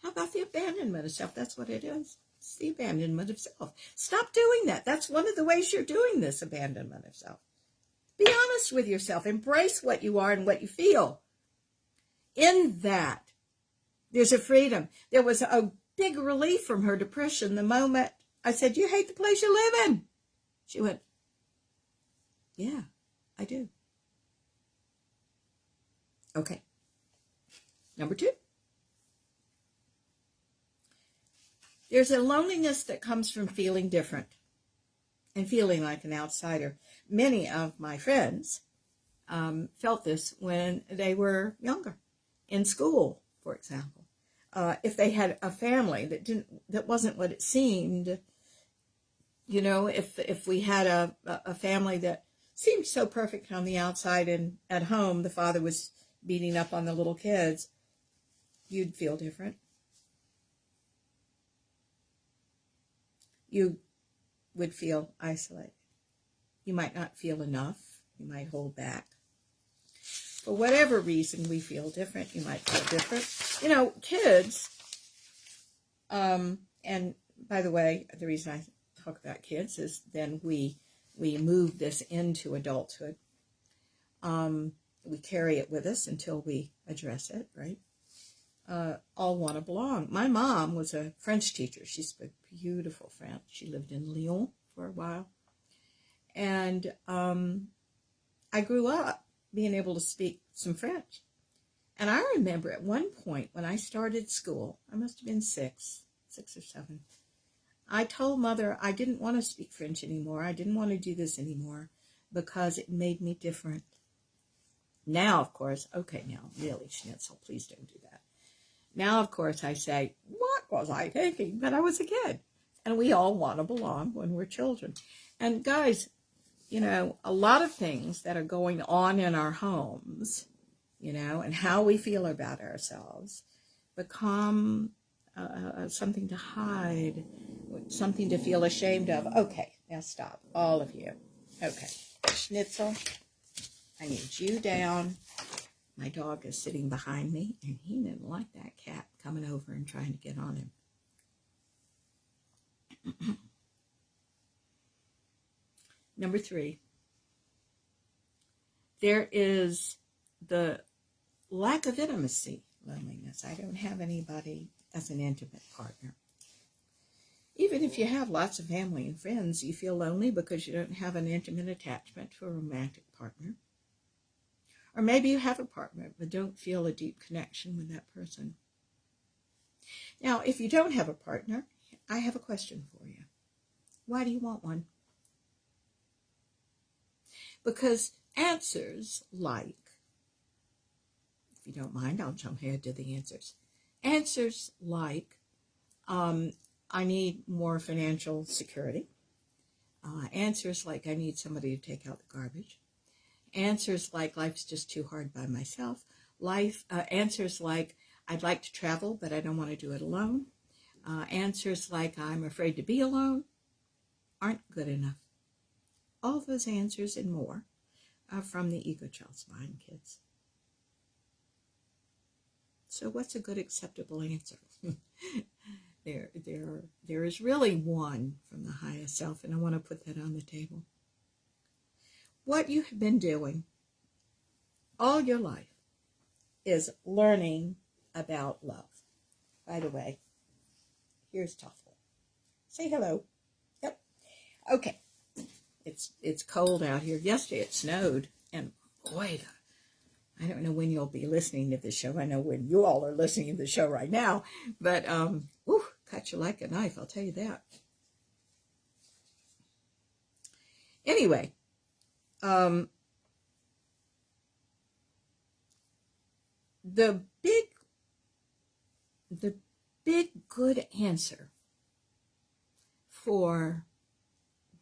How about the abandonment of self? That's what it is. It's the abandonment of self. Stop doing that. That's one of the ways you're doing this abandonment of self. Be honest with yourself. Embrace what you are and what you feel. In that, there's a freedom. There was a big relief from her depression the moment I said, you hate the place you live in. She went, yeah, I do. Okay. Number 2. There's a loneliness that comes from feeling different and feeling like an outsider. Many of my friends felt this when they were younger, in school, for example. If they had a family that wasn't what it seemed. You know, if we had a family that seemed so perfect on the outside and at home the father was beating up on the little kids, you'd feel different. You would feel isolated. You might not feel enough. You might hold back. For whatever reason, we feel different. You might feel different. You know, kids, and by the way, the reason I talk about kids is then we move this into adulthood. We carry it with us until we address it, right? All want to belong. My mom was a French teacher. She spoke beautiful French. She lived in Lyon for a while. And I grew up being able to speak some French. And I remember at one point when I started school, I must have been 6 or 7, I told Mother I didn't want to speak French anymore. I didn't want to do this anymore because it made me different. Now, of course, okay, now, really, Schnitzel, please don't do that. Now, of course, I say, what was I thinking? But I was a kid. And we all want to belong when we're children. And guys, you know, a lot of things that are going on in our homes, you know, and how we feel about ourselves become something to hide, something to feel ashamed of. Okay, now stop, all of you. Okay, Schnitzel, I need you down. My dog is sitting behind me, and he didn't like that cat coming over and trying to get on him. Number 3, there is the lack of intimacy, loneliness. I don't have anybody as an intimate partner. Even if you have lots of family and friends, you feel lonely because you don't have an intimate attachment to a romantic partner. Or maybe you have a partner but don't feel a deep connection with that person. Now, if you don't have a partner, I have a question for you. Why do you want one? Because answers like, if you don't mind, I'll jump ahead to the answers. Answers like, I need more financial security. Answers like I need somebody to take out the garbage. Answers like life's just too hard by myself. Answers like I'd like to travel, but I don't want to do it alone. Answers like I'm afraid to be alone aren't good enough. All those answers and more are from the ego child's mind, kids. So what's a good acceptable answer? There is really one from the highest self, and I want to put that on the table. What you have been doing all your life is learning about love. By the way, here's Toffle. Say hello. Yep. Okay. It's cold out here. Yesterday it snowed, and boy, I don't know when you'll be listening to the show. I know when you all are listening to the show right now, but cut you like a knife, I'll tell you that. Anyway, the big good answer for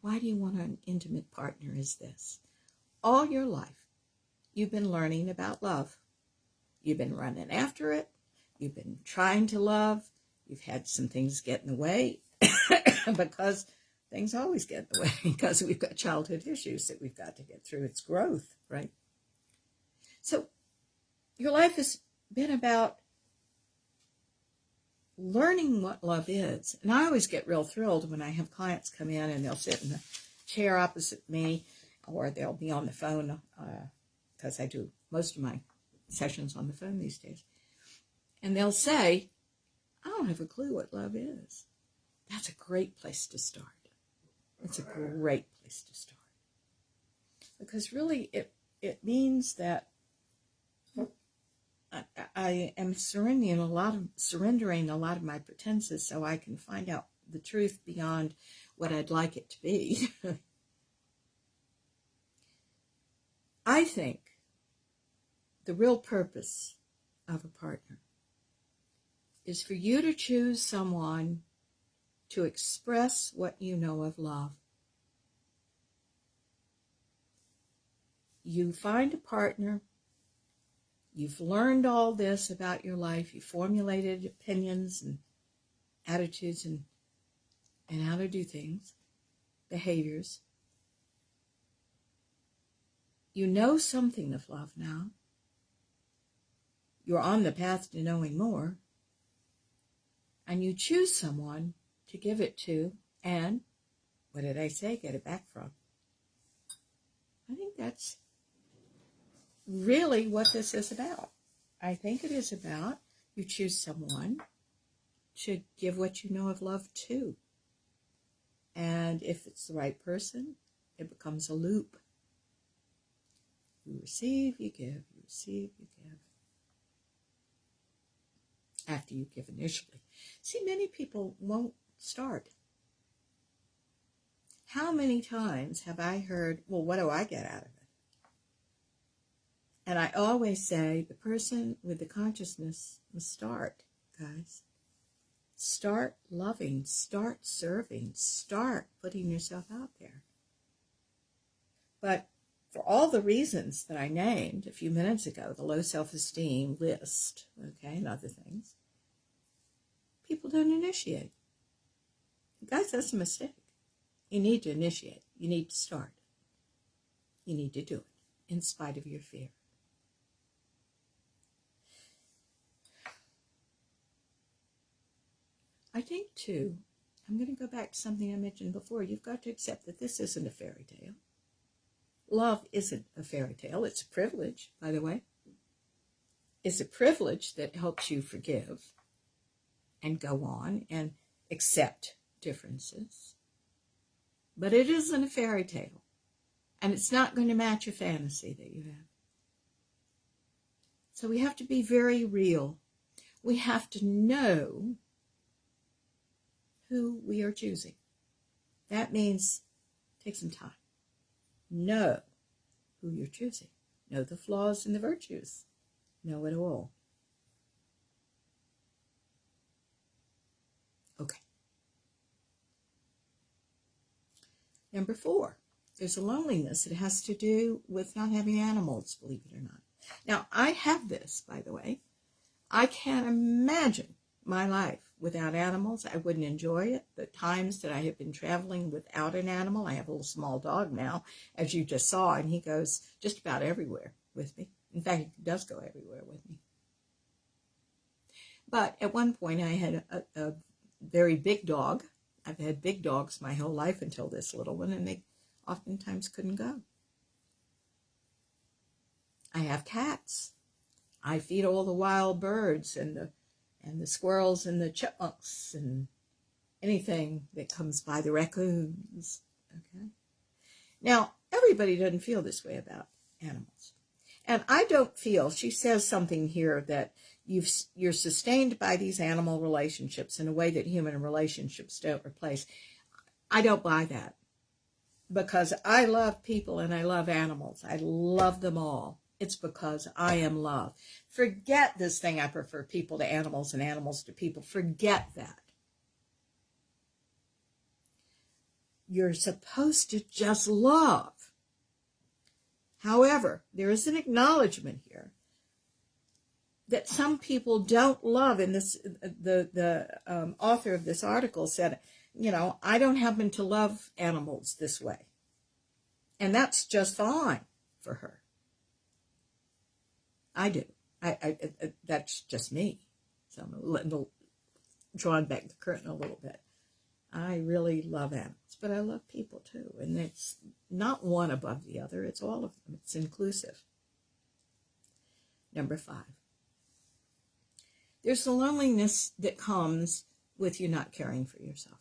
why do you want an intimate partner is this. All your life, you've been learning about love. You've been running after it. You've been trying to love. You've had some things get in the way because things always get in the way because we've got childhood issues that we've got to get through. It's growth, right? So your life has been about learning what love is. And I always get real thrilled when I have clients come in and they'll sit in the chair opposite me, or they'll be on the phone because I do most of my sessions on the phone these days. And they'll say, I don't have a clue what love is. That's a great place to start. It's a great place to start. Because really it means that I am surrendering a lot of my pretenses so I can find out the truth beyond what I'd like it to be. I think the real purpose of a partner is for you to choose someone to express what you know of love. You find a partner. You've learned all this about your life. You formulated opinions and attitudes and how to do things, behaviors. You know something of love now. You're on the path to knowing more. And you choose someone to give it to and, what did I say, get it back from. I think that's really what this is about. I think it is about you choose someone to give what you know of love to. And if it's the right person, it becomes a loop. You receive, you give, you receive, you give. After you give initially. See, many people won't start. How many times have I heard, well, what do I get out of it? And I always say the person with the consciousness must start, guys. Start loving, start serving, start putting yourself out there. But for all the reasons that I named a few minutes ago, the low self-esteem list, okay, and other things, people don't initiate. Guys, that's a mistake. You need to initiate. You need to start. You need to do it in spite of your fear. I think, too, I'm going to go back to something I mentioned before. You've got to accept that this isn't a fairy tale. Love isn't a fairy tale. It's a privilege, by the way. It's a privilege that helps you forgive and go on and accept differences. But it isn't a fairy tale. And it's not going to match a fantasy that you have. So we have to be very real. We have to know who we are choosing. That means take some time. Know who you're choosing. Know the flaws and the virtues. Know it all. Okay. Number 4, there's a loneliness that has to do with not having animals, believe it or not. Now, I have this, by the way. I can't imagine my life without animals. I wouldn't enjoy it. The times that I have been traveling without an animal, I have a little small dog now, as you just saw, and he goes just about everywhere with me. In fact, he does go everywhere with me. But at one point, I had a very big dog. I've had big dogs my whole life until this little one, and they oftentimes couldn't go. I have cats. I feed all the wild birds and the squirrels and the chipmunks and anything that comes by, the raccoons. Okay. Now, everybody doesn't feel this way about animals. And I don't feel, she says something here that you're sustained by these animal relationships in a way that human relationships don't replace. I don't buy that, because I love people and I love animals. I love them all. It's because I am love. Forget this thing, I prefer people to animals and animals to people. Forget that. You're supposed to just love. However, there is an acknowledgement here that some people don't love. And this, the author of this article said, I don't happen to love animals this way. And that's just fine for her. I do. I that's just me. So I'm drawing back the curtain a little bit. I really love animals, but I love people too. And it's not one above the other. It's all of them. It's inclusive. Number 5. There's the loneliness that comes with you not caring for yourself.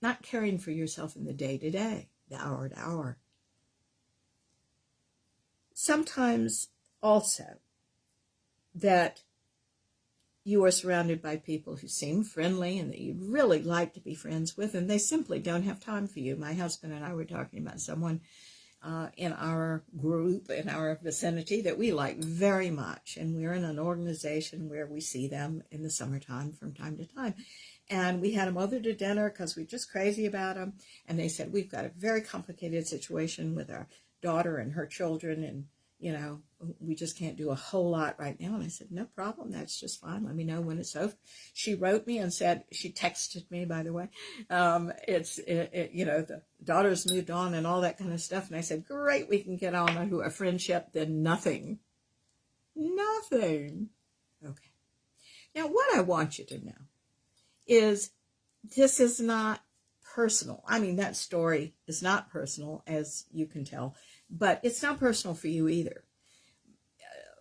Not caring for yourself in the day-to-day, the hour-to-hour. Sometimes also that you are surrounded by people who seem friendly and that you'd really like to be friends with, and they simply don't have time for you. My husband and I were talking about someone in our group, in our vicinity, that we like very much, and we're in an organization where we see them in the summertime from time to time. And we had them over to dinner because we're just crazy about them, and they said, we've got a very complicated situation with our daughter and her children, and we just can't do a whole lot right now. And I said, no problem. That's just fine. Let me know when it's over. She wrote me and said, she texted me, by the way, the daughter's moved on and all that kind of stuff. And I said, great, we can get on to a friendship. Then nothing. Okay. Now, what I want you to know is this is not personal. I mean, that story is not personal, as you can tell, but it's not personal for you either.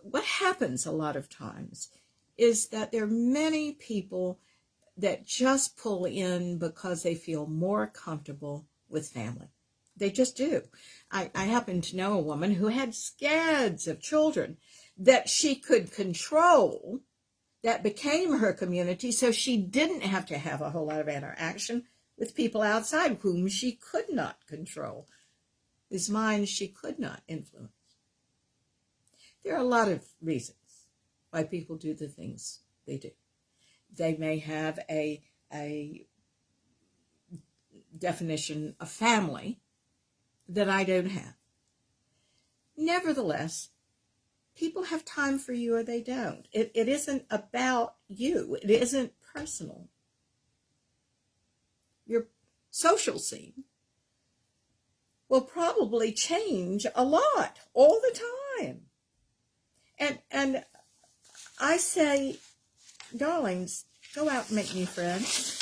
What happens a lot of times is that there are many people that just pull in because they feel more comfortable with family. They just do. I happen to know a woman who had scads of children that she could control, that became her community, so she didn't have to have a whole lot of interaction with people outside whom she could not control, whose minds she could not influence. There are a lot of reasons why people do the things they do. They may have a definition of family that I don't have. Nevertheless, people have time for you or they don't. It isn't about you. It isn't personal. Your social scene will probably change a lot all the time. And I say, darlings, go out and make new friends.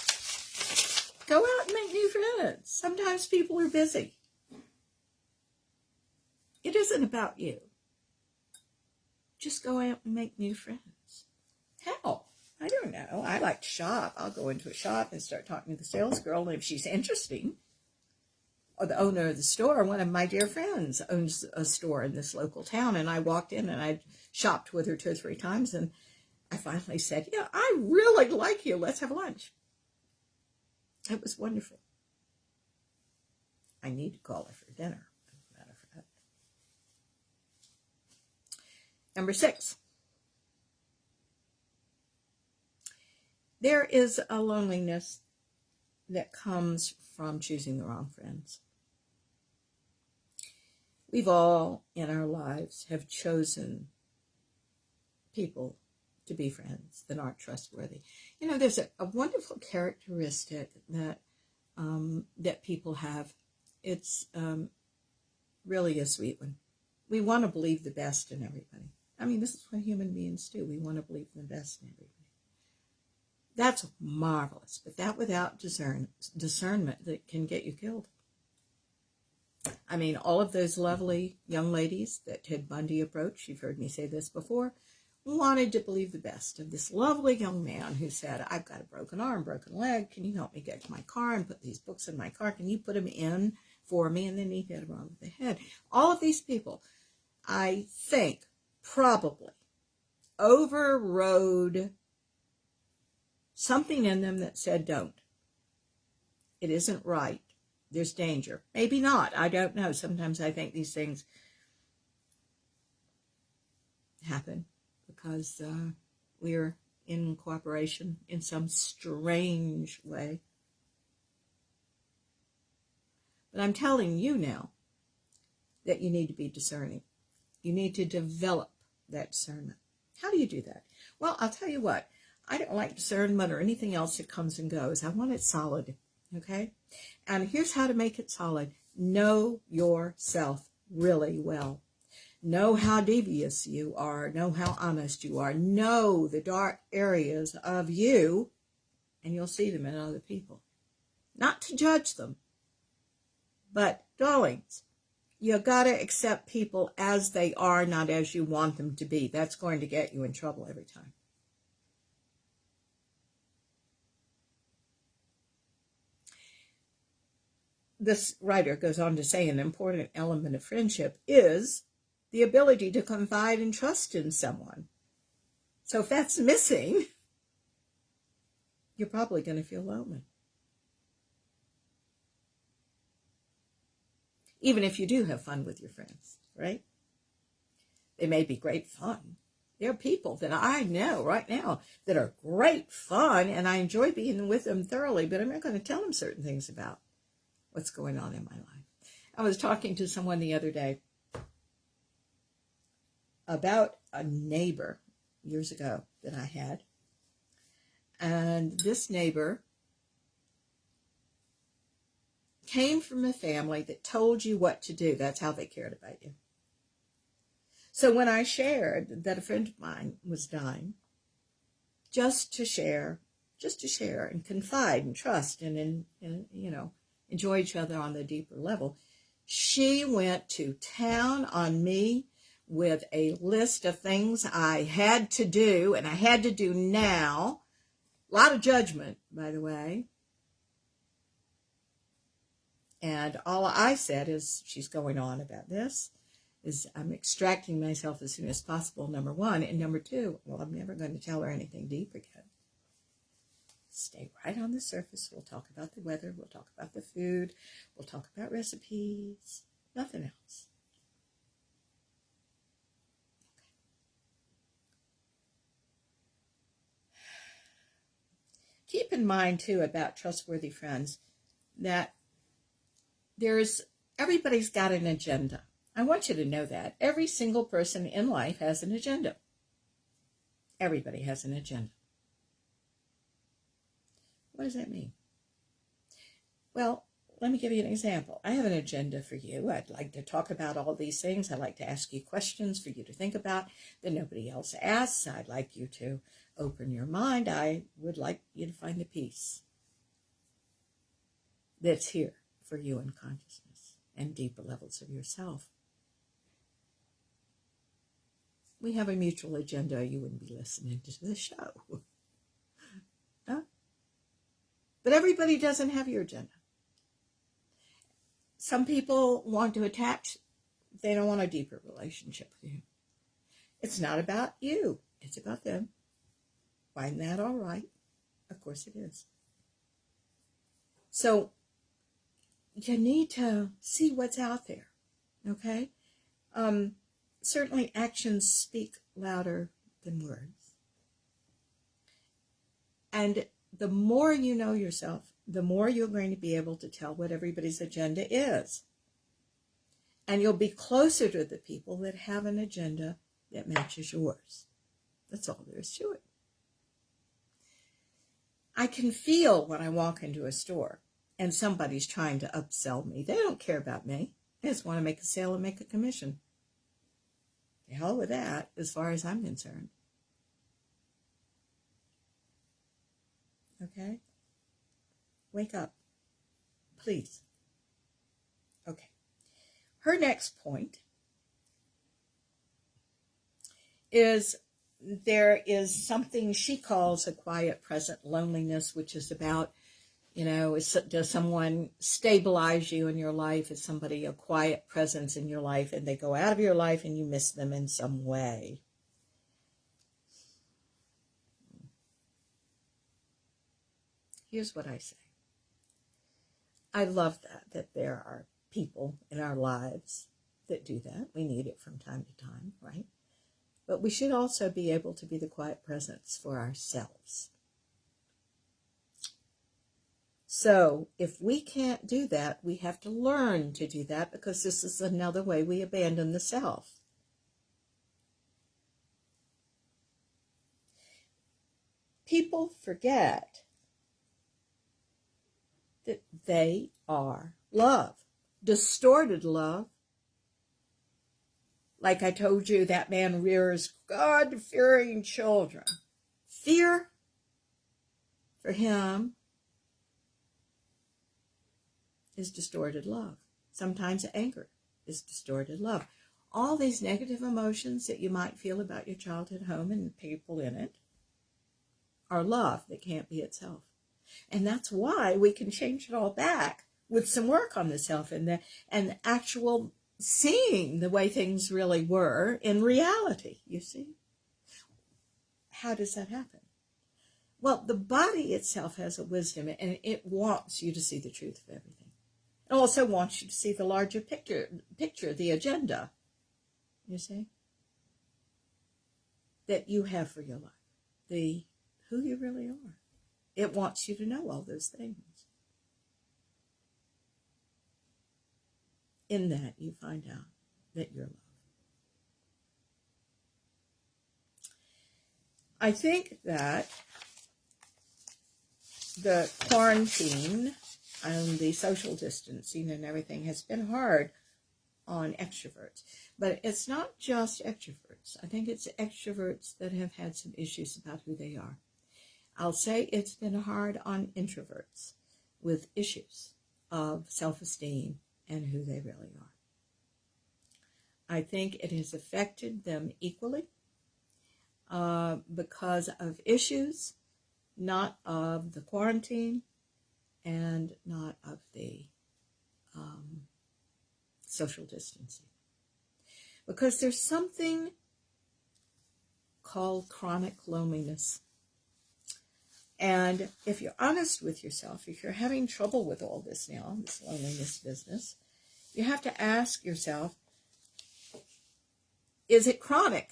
Go out and make new friends. Sometimes people are busy. It isn't about you. Just go out and make new friends. How? I don't know. I like to shop. I'll go into a shop and start talking to the sales girl, and if she's interesting, or the owner of the store, one of my dear friends owns a store in this local town, and I walked in and I shopped with her 2 or 3 times, and I finally said, yeah, I really like you. Let's have lunch. It was wonderful. I need to call her for dinner, as a matter of fact. Number 6. There is a loneliness that comes from choosing the wrong friends. We've all in our lives have chosen people to be friends that aren't trustworthy. You know, there's a wonderful characteristic that that people have. It's really a sweet one. We want to believe the best in everybody. I mean, this is what human beings do. We want to believe the best in everybody. That's marvelous, but that without discernment that can get you killed. I mean, all of those lovely young ladies that Ted Bundy approached, you've heard me say this before, wanted to believe the best of this lovely young man who said, I've got a broken arm, broken leg. Can you help me get to my car and put these books in my car? Can you put them in for me? And then he hit him on the head. All of these people, I think, probably overrode something in them that said, don't. It isn't right. There's danger. Maybe not. I don't know. Sometimes I think these things happen because we're in cooperation in some strange way. But I'm telling you now that you need to be discerning. You need to develop that discernment. How do you do that? Well, I'll tell you what. I don't like discernment or anything else that comes and goes. I want it solid, okay? And here's how to make it solid. Know yourself really well. Know how devious you are. Know how honest you are. Know the dark areas of you, and you'll see them in other people. Not to judge them, but, darlings, you got to accept people as they are, not as you want them to be. That's going to get you in trouble every time. This writer goes on to say an important element of friendship is the ability to confide and trust in someone. So if that's missing, you're probably going to feel lonely. Even if you do have fun with your friends, right? They may be great fun. There are people that I know right now that are great fun, and I enjoy being with them thoroughly, but I'm not going to tell them certain things about what's going on in my life. I was talking to someone the other day about a neighbor years ago that I had. And this neighbor came from a family that told you what to do. That's how they cared about you. So when I shared that a friend of mine was dying, just to share and confide and trust and enjoy each other on the deeper level, she went to town on me with a list of things I had to do, and I had to do now. A lot of judgment, by the way. And all I said is, she's going on about this, is I'm extracting myself as soon as possible, number one. And number two, well, I'm never going to tell her anything deep again. Stay right on the surface. We'll talk about the weather. We'll talk about the food. We'll talk about recipes. Nothing else. Keep in mind, too, about trustworthy friends, that everybody's got an agenda. I want you to know that. Every single person in life has an agenda. Everybody has an agenda. What does that mean? Well, let me give you an example. I have an agenda for you. I'd like to talk about all these things. I'd like to ask you questions for you to think about that nobody else asks. I'd like you to open your mind. I would like you to find the peace that's here for you in consciousness and deeper levels of yourself. We have a mutual agenda. You wouldn't be listening to the show. Huh? But everybody doesn't have your agenda. Some people want to attach. They don't want a deeper relationship with you. It's not about you. It's about them. Find that all right? Of course it is. So you need to see what's out there, okay? Certainly actions speak louder than words. And the more you know yourself, the more you're going to be able to tell what everybody's agenda is. And you'll be closer to the people that have an agenda that matches yours. That's all there is to it. I can feel when I walk into a store and somebody's trying to upsell me. They don't care about me. They just want to make a sale and make a commission. The hell with that, as far as I'm concerned. Okay? Wake up. Please. Okay. Her next point is there is something she calls a quiet present loneliness, which is about, does someone stabilize you in your life? Is somebody a quiet presence in your life and they go out of your life and you miss them in some way? Here's what I say. I love that there are people in our lives that do that. We need it from time to time, right? But we should also be able to be the quiet presence for ourselves. So if we can't do that, we have to learn to do that, because this is another way we abandon the self. People forget that they are love, distorted love. Like I told you, that man rears God-fearing children. Fear for him is distorted love. Sometimes anger is distorted love. All these negative emotions that you might feel about your childhood home and the people in it are love that can't be itself. And that's why we can change it all back with some work on the self and the actual seeing the way things really were in reality, you see. How does that happen? Well, the body itself has a wisdom, and it wants you to see the truth of everything. It also wants you to see the larger picture, the agenda, you see, that you have for your life, who you really are. It wants you to know all those things. In that, you find out that you're loved. I think that the quarantine and the social distancing and everything has been hard on extroverts. But it's not just extroverts. I think it's extroverts that have had some issues about who they are. I'll say it's been hard on introverts with issues of self-esteem and who they really are. I think it has affected them equally because of issues, not of the quarantine and not of the social distancing. Because there's something called chronic loneliness. And if you're honest with yourself, if you're having trouble with all this now, this loneliness business, you have to ask yourself, is it chronic?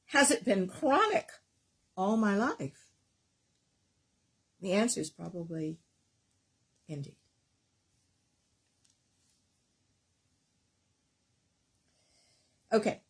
Has it been chronic all my life? The answer is probably indeed. Okay.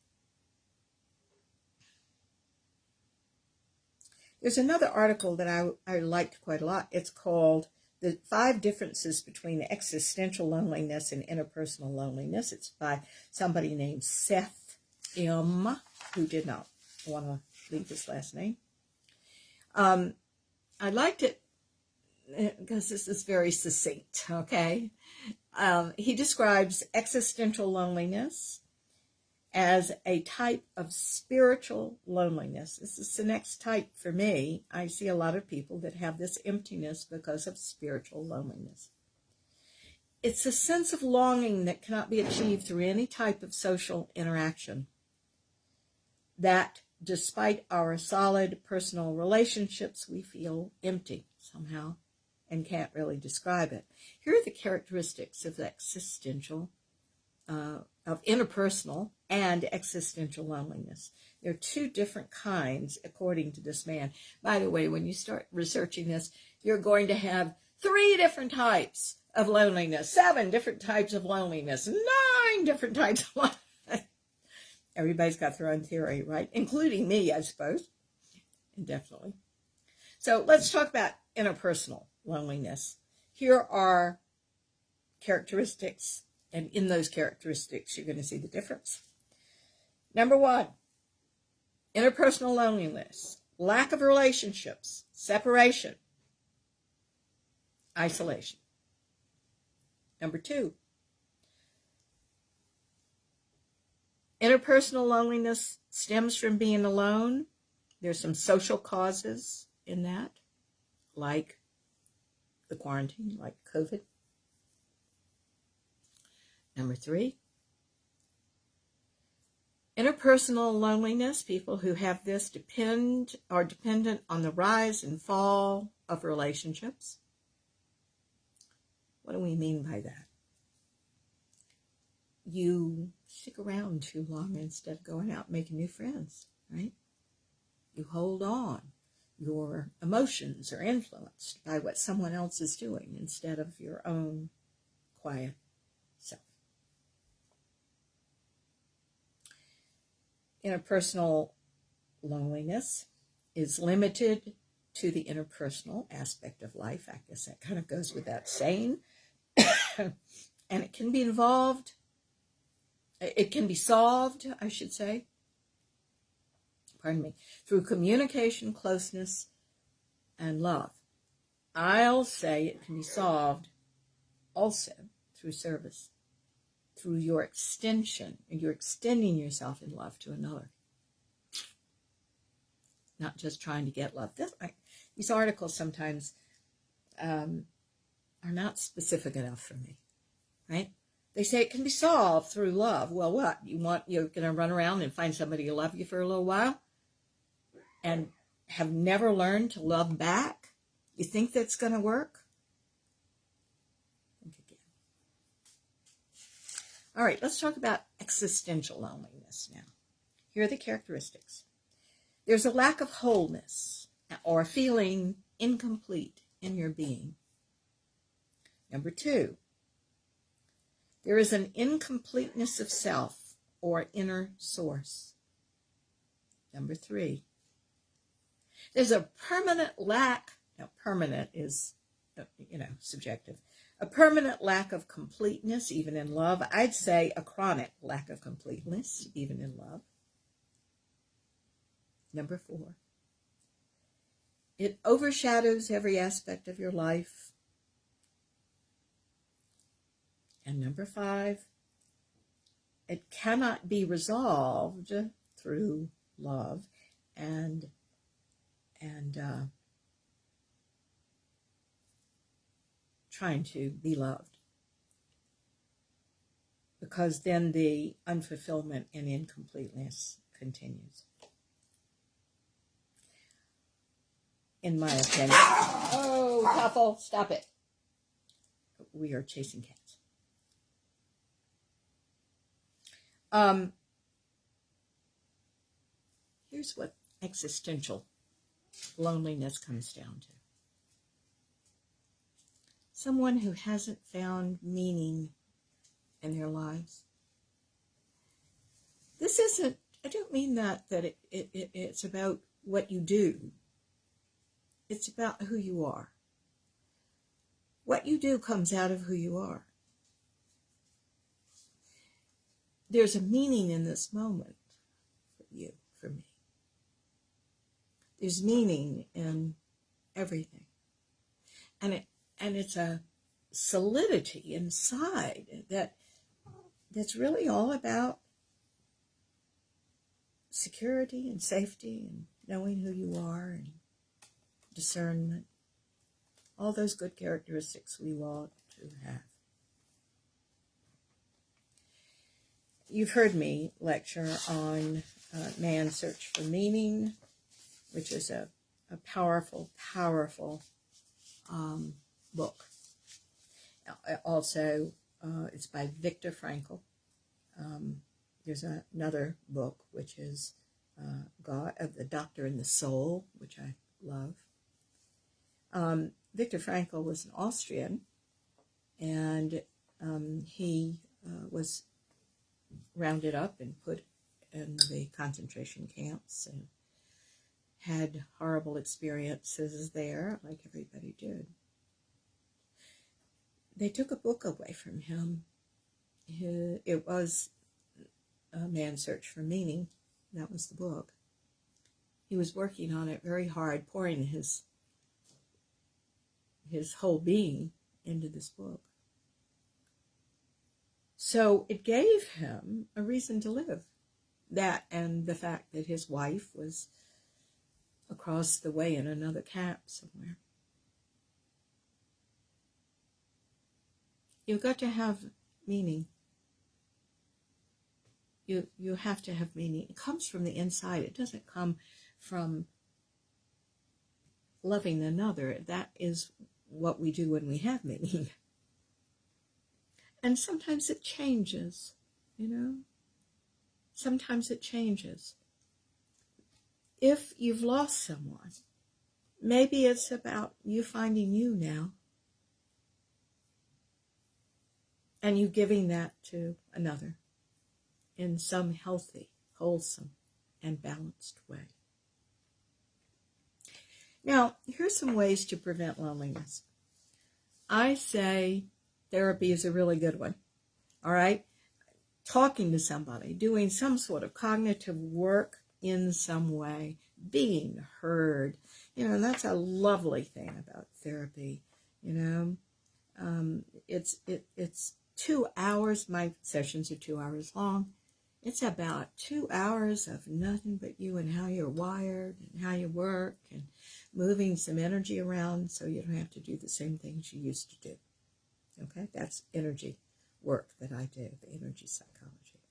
There's another article that I liked quite a lot. It's called The 5 Differences Between Existential Loneliness and Interpersonal Loneliness. It's by somebody named Seth M., who did not want to leave his last name. I liked it because this is very succinct, okay? He describes existential loneliness as a type of spiritual loneliness. This is the next type for me. I see a lot of people that have this emptiness because of spiritual loneliness. It's a sense of longing that cannot be achieved through any type of social interaction. That despite our solid personal relationships, we feel empty somehow and can't really describe it. Here are the characteristics of existential, of interpersonal and existential loneliness. There are 2 different kinds, according to this man. By the way, when you start researching this, You're going to have 3 different types of loneliness, 7 different types of loneliness, 9 different types of loneliness. Everybody's got their own theory, right? Including me, I suppose. Definitely. So let's talk about interpersonal loneliness. Here are characteristics, and in those characteristics, you're going to see the difference. Number 1, interpersonal loneliness, lack of relationships, separation, isolation. Number 2, interpersonal loneliness stems from being alone. There's some social causes in that, like the quarantine, like COVID. Number 3, interpersonal loneliness, people who have this are dependent on the rise and fall of relationships. What do we mean by that? You stick around too long instead of going out and making new friends, right? You hold on. Your emotions are influenced by what someone else is doing instead of your own quiet self. Interpersonal loneliness is limited to the interpersonal aspect of life. I guess that kind of goes with that saying. And it can be solved, I should say, through communication, closeness, and love. I'll say it can be solved also through service, through your extension, and you're extending yourself in love to another. Not just trying to get love. These articles sometimes are not specific enough for me, right? They say it can be solved through love. Well, what? You're going to run around and find somebody to love you for a little while and have never learned to love back? You think that's going to work? Think again. All right, let's talk about existential loneliness now. Here are the characteristics. There's a lack of wholeness or feeling incomplete in your being. Number 2, there is an incompleteness of self or inner source. Number 3, there's a permanent lack. Now, permanent is, subjective. A permanent lack of completeness, even in love. I'd say a chronic lack of completeness, even in love. Number 4, it overshadows every aspect of your life. And number 5, it cannot be resolved through love and trying to be loved, because then the unfulfillment and incompleteness continues. In my opinion. Oh, Tuffle, stop it. We are chasing cats. Here's what existential loneliness comes down to. Someone who hasn't found meaning in their lives. This isn't, I don't mean that it's about what you do. It's about who you are. What you do comes out of who you are. There's a meaning in this moment for you, for me. There's meaning in everything. And it's a solidity inside that's really all about security and safety and knowing who you are and discernment. All those good characteristics we want to have. You've heard me lecture on Man's Search for Meaning, which is a powerful, powerful book. Also, it's by Viktor Frankl. There's another book, which is The Doctor and the Soul, which I love. Viktor Frankl was an Austrian, and he was rounded up and put in the concentration camps and had horrible experiences there, like everybody did. They took a book away from him. It was A Man's Search for Meaning. That was the book. He was working on it very hard, pouring his whole being into this book. So it gave him a reason to live. That and the fact that his wife was across the way in another camp somewhere. You've got to have meaning. You have to have meaning. It comes from the inside. It doesn't come from loving another. That is what we do when we have meaning. And sometimes it changes, Sometimes it changes. If you've lost someone, maybe it's about you finding you now. And you giving that to another in some healthy, wholesome, and balanced way. Now, here's some ways to prevent loneliness. I say therapy is a really good one. All right? Talking to somebody, doing some sort of cognitive work in some way, being heard. That's a lovely thing about therapy. It's 2 hours. My sessions are 2 hours long. It's about 2 hours of nothing but you and how you're wired and how you work and moving some energy around so you don't have to do the same things you used to do. Okay? That's energy work that I do, the energy psychology.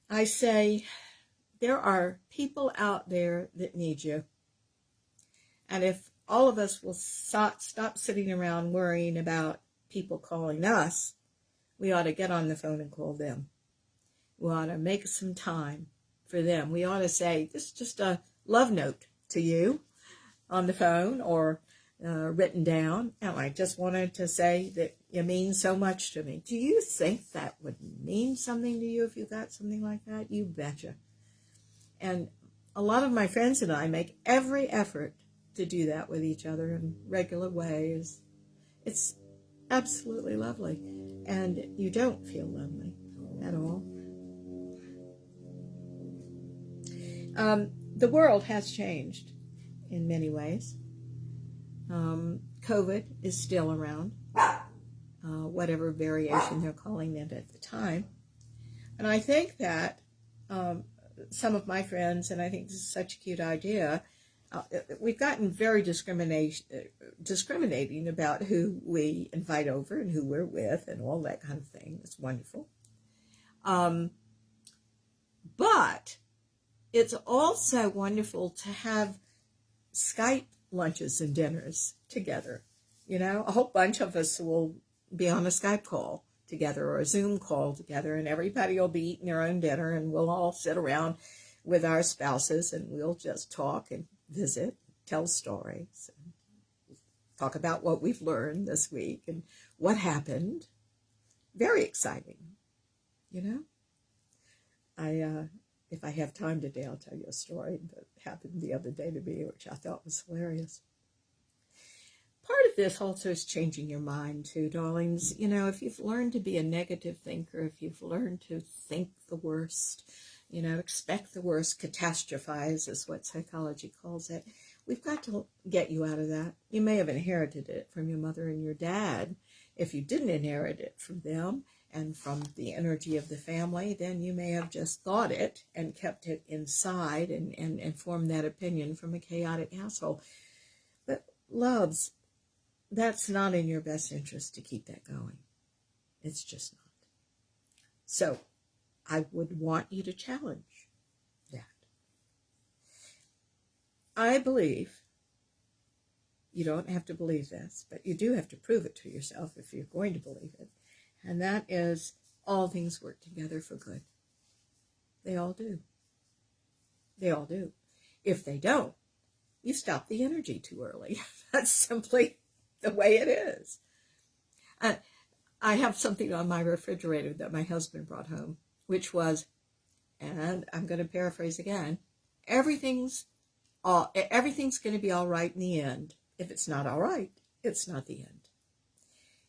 I say there are people out there that need you. And if all of us will stop sitting around worrying about people calling us, we ought to get on the phone and call them. We ought to make some time for them. We ought to say, this is just a love note to you on the phone or written down. And I just wanted to say that you mean so much to me. Do you think that would mean something to you if you got something like that? You betcha. And a lot of my friends and I make every effort to do that with each other in regular ways. It's absolutely lovely. And you don't feel lonely at all. The world has changed in many ways. COVID is still around, whatever variation they're calling it at the time. And I think that some of my friends, and I think this is such a cute idea, we've gotten very discriminating about who we invite over and who we're with and all that kind of thing. It's wonderful. But it's also wonderful to have Skype lunches and dinners together. A whole bunch of us will be on a Skype call together or a Zoom call together, and everybody will be eating their own dinner, and we'll all sit around with our spouses, and we'll just talk and visit, tell stories, and talk about what we've learned this week and what happened. Very exciting, If I have time today, I'll tell you a story that happened the other day to me, which I thought was hilarious. Part of this also is changing your mind too, darlings. If you've learned to be a negative thinker, if you've learned to think the worst, expect the worst, catastrophize is what psychology calls it, we've got to get you out of that. You may have inherited it from your mother and your dad. If you didn't inherit it from them and from the energy of the family, then you may have just thought it and kept it inside and formed that opinion from a chaotic household. But loves, that's not in your best interest to keep that going. It's just not. So I would want you to challenge that. I believe, you don't have to believe this, but you do have to prove it to yourself if you're going to believe it. And that is, all things work together for good. They all do. They all do. If they don't, you've stopped the energy too early. That's simply the way it is. I have something on my refrigerator that my husband brought home, which was, and I'm going to paraphrase again, everything's going to be all right in the end. If it's not all right, it's not the end.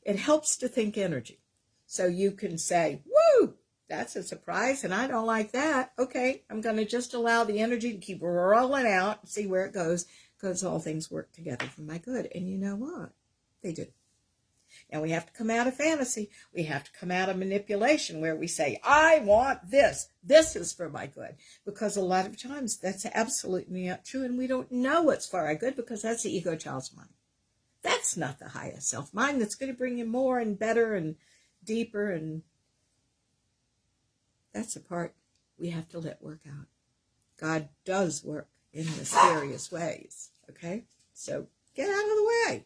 It helps to think energy. So you can say, woo, that's a surprise, and I don't like that. Okay, I'm going to just allow the energy to keep rolling out and see where it goes, because all things work together for my good. And you know what? They do. Now we have to come out of fantasy. We have to come out of manipulation where we say, I want this. This is for my good. Because a lot of times that's absolutely not true, and we don't know what's for our good because that's the ego child's mind. That's not the highest self mind that's going to bring you more and better and deeper, and that's the part we have to let work out. God does work in mysterious ways, okay? So get out of the way.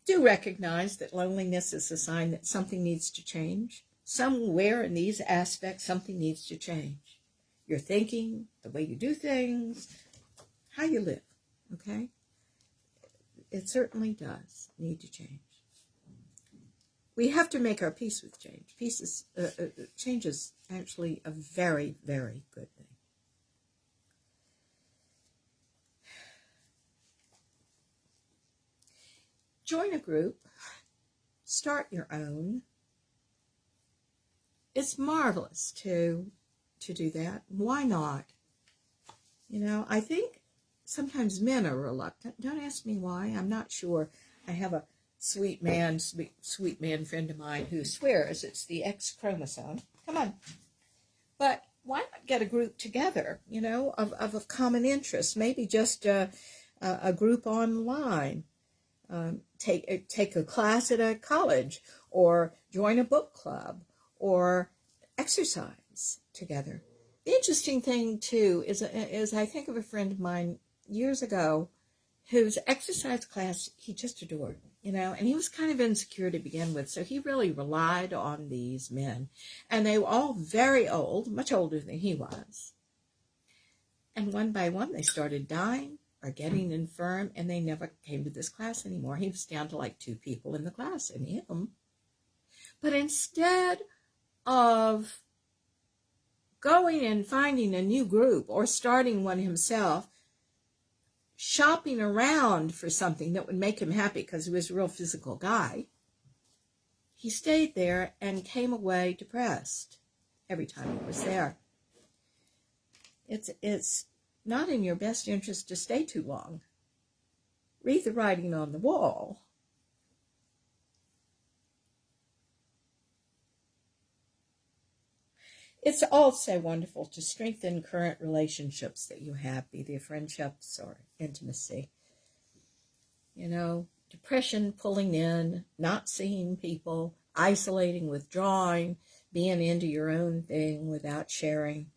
Do recognize that loneliness is a sign that something needs to change. Somewhere in these aspects, something needs to change. Your thinking, the way you do things, how you live, okay? It certainly does need to change. We have to make our peace with change. Change is actually a very, very good thing. Join a group. Start your own. It's marvelous to do that. Why not? You know, I think sometimes men are reluctant. Don't ask me why. I'm not sure. I have a sweet man friend of mine who swears it's the X chromosome. Come on. But why not get a group together, you know, of a common interest? Maybe just a group online. Take a class at a college, or join a book club, or exercise together. The interesting thing, too, is I think of a friend of mine years ago whose exercise class he just adored, you know, and he was kind of insecure to begin with, so he really relied on these men. And they were all very old, much older than he was. And one by one, they started dying or getting infirm, and they never came to this class anymore. He was down to like 2 people in the class and him. But instead of going and finding a new group or starting one himself, shopping around for something that would make him happy because he was a real physical guy, he stayed there and came away depressed every time he was there. It's not in your best interest to stay too long. Read the writing on the wall. It's also wonderful to strengthen current relationships that you have, be they friendships or intimacy. You know, depression pulling in, not seeing people, isolating, withdrawing, being into your own thing without sharing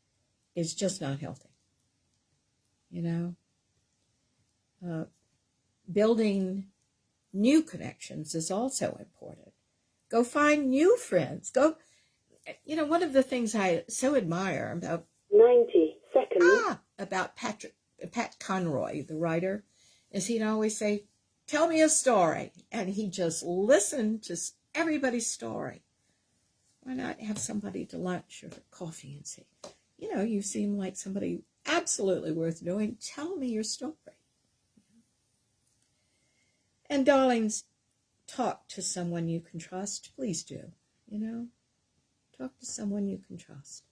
is just not healthy. You know, building new connections is also important. Go find new friends. You know, one of the things I so admire about 90 seconds about Pat Conroy, the writer, is he'd always say, "Tell me a story," and he just listened to everybody's story. Why not have somebody to lunch or coffee and say, you know, you seem like somebody absolutely worth knowing. Tell me your story. And darlings, talk to someone you can trust. Please do, you know. Talk to someone you can trust.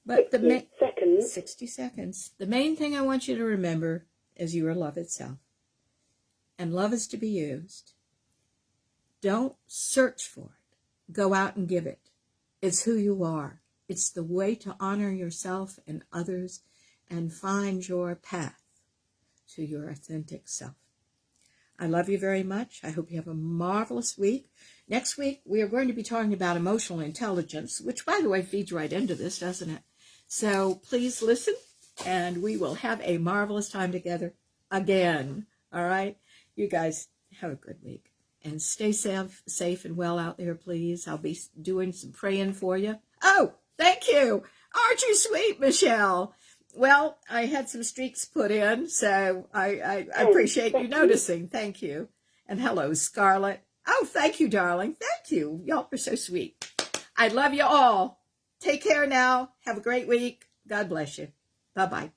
But 60 seconds. The main thing I want you to remember is you are love itself. And love is to be used. Don't search for it. Go out and give it. It's who you are. It's the way to honor yourself and others and find your path to your authentic self. I love you very much. I hope you have a marvelous week. Next week, we are going to be talking about emotional intelligence, which, by the way, feeds right into this, doesn't it? So please listen, and we will have a marvelous time together again. All right? You guys have a good week. And stay safe and well out there, please. I'll be doing some praying for you. Oh, thank you. Aren't you sweet, Michelle? Well, I had some streaks put in, so I 10 appreciate you seconds. noticing. Thank you. And hello, Scarlett. Oh, thank you, darling. Thank you. Y'all are so sweet. I love you all. Take care now. Have a great week. God bless you. Bye-bye.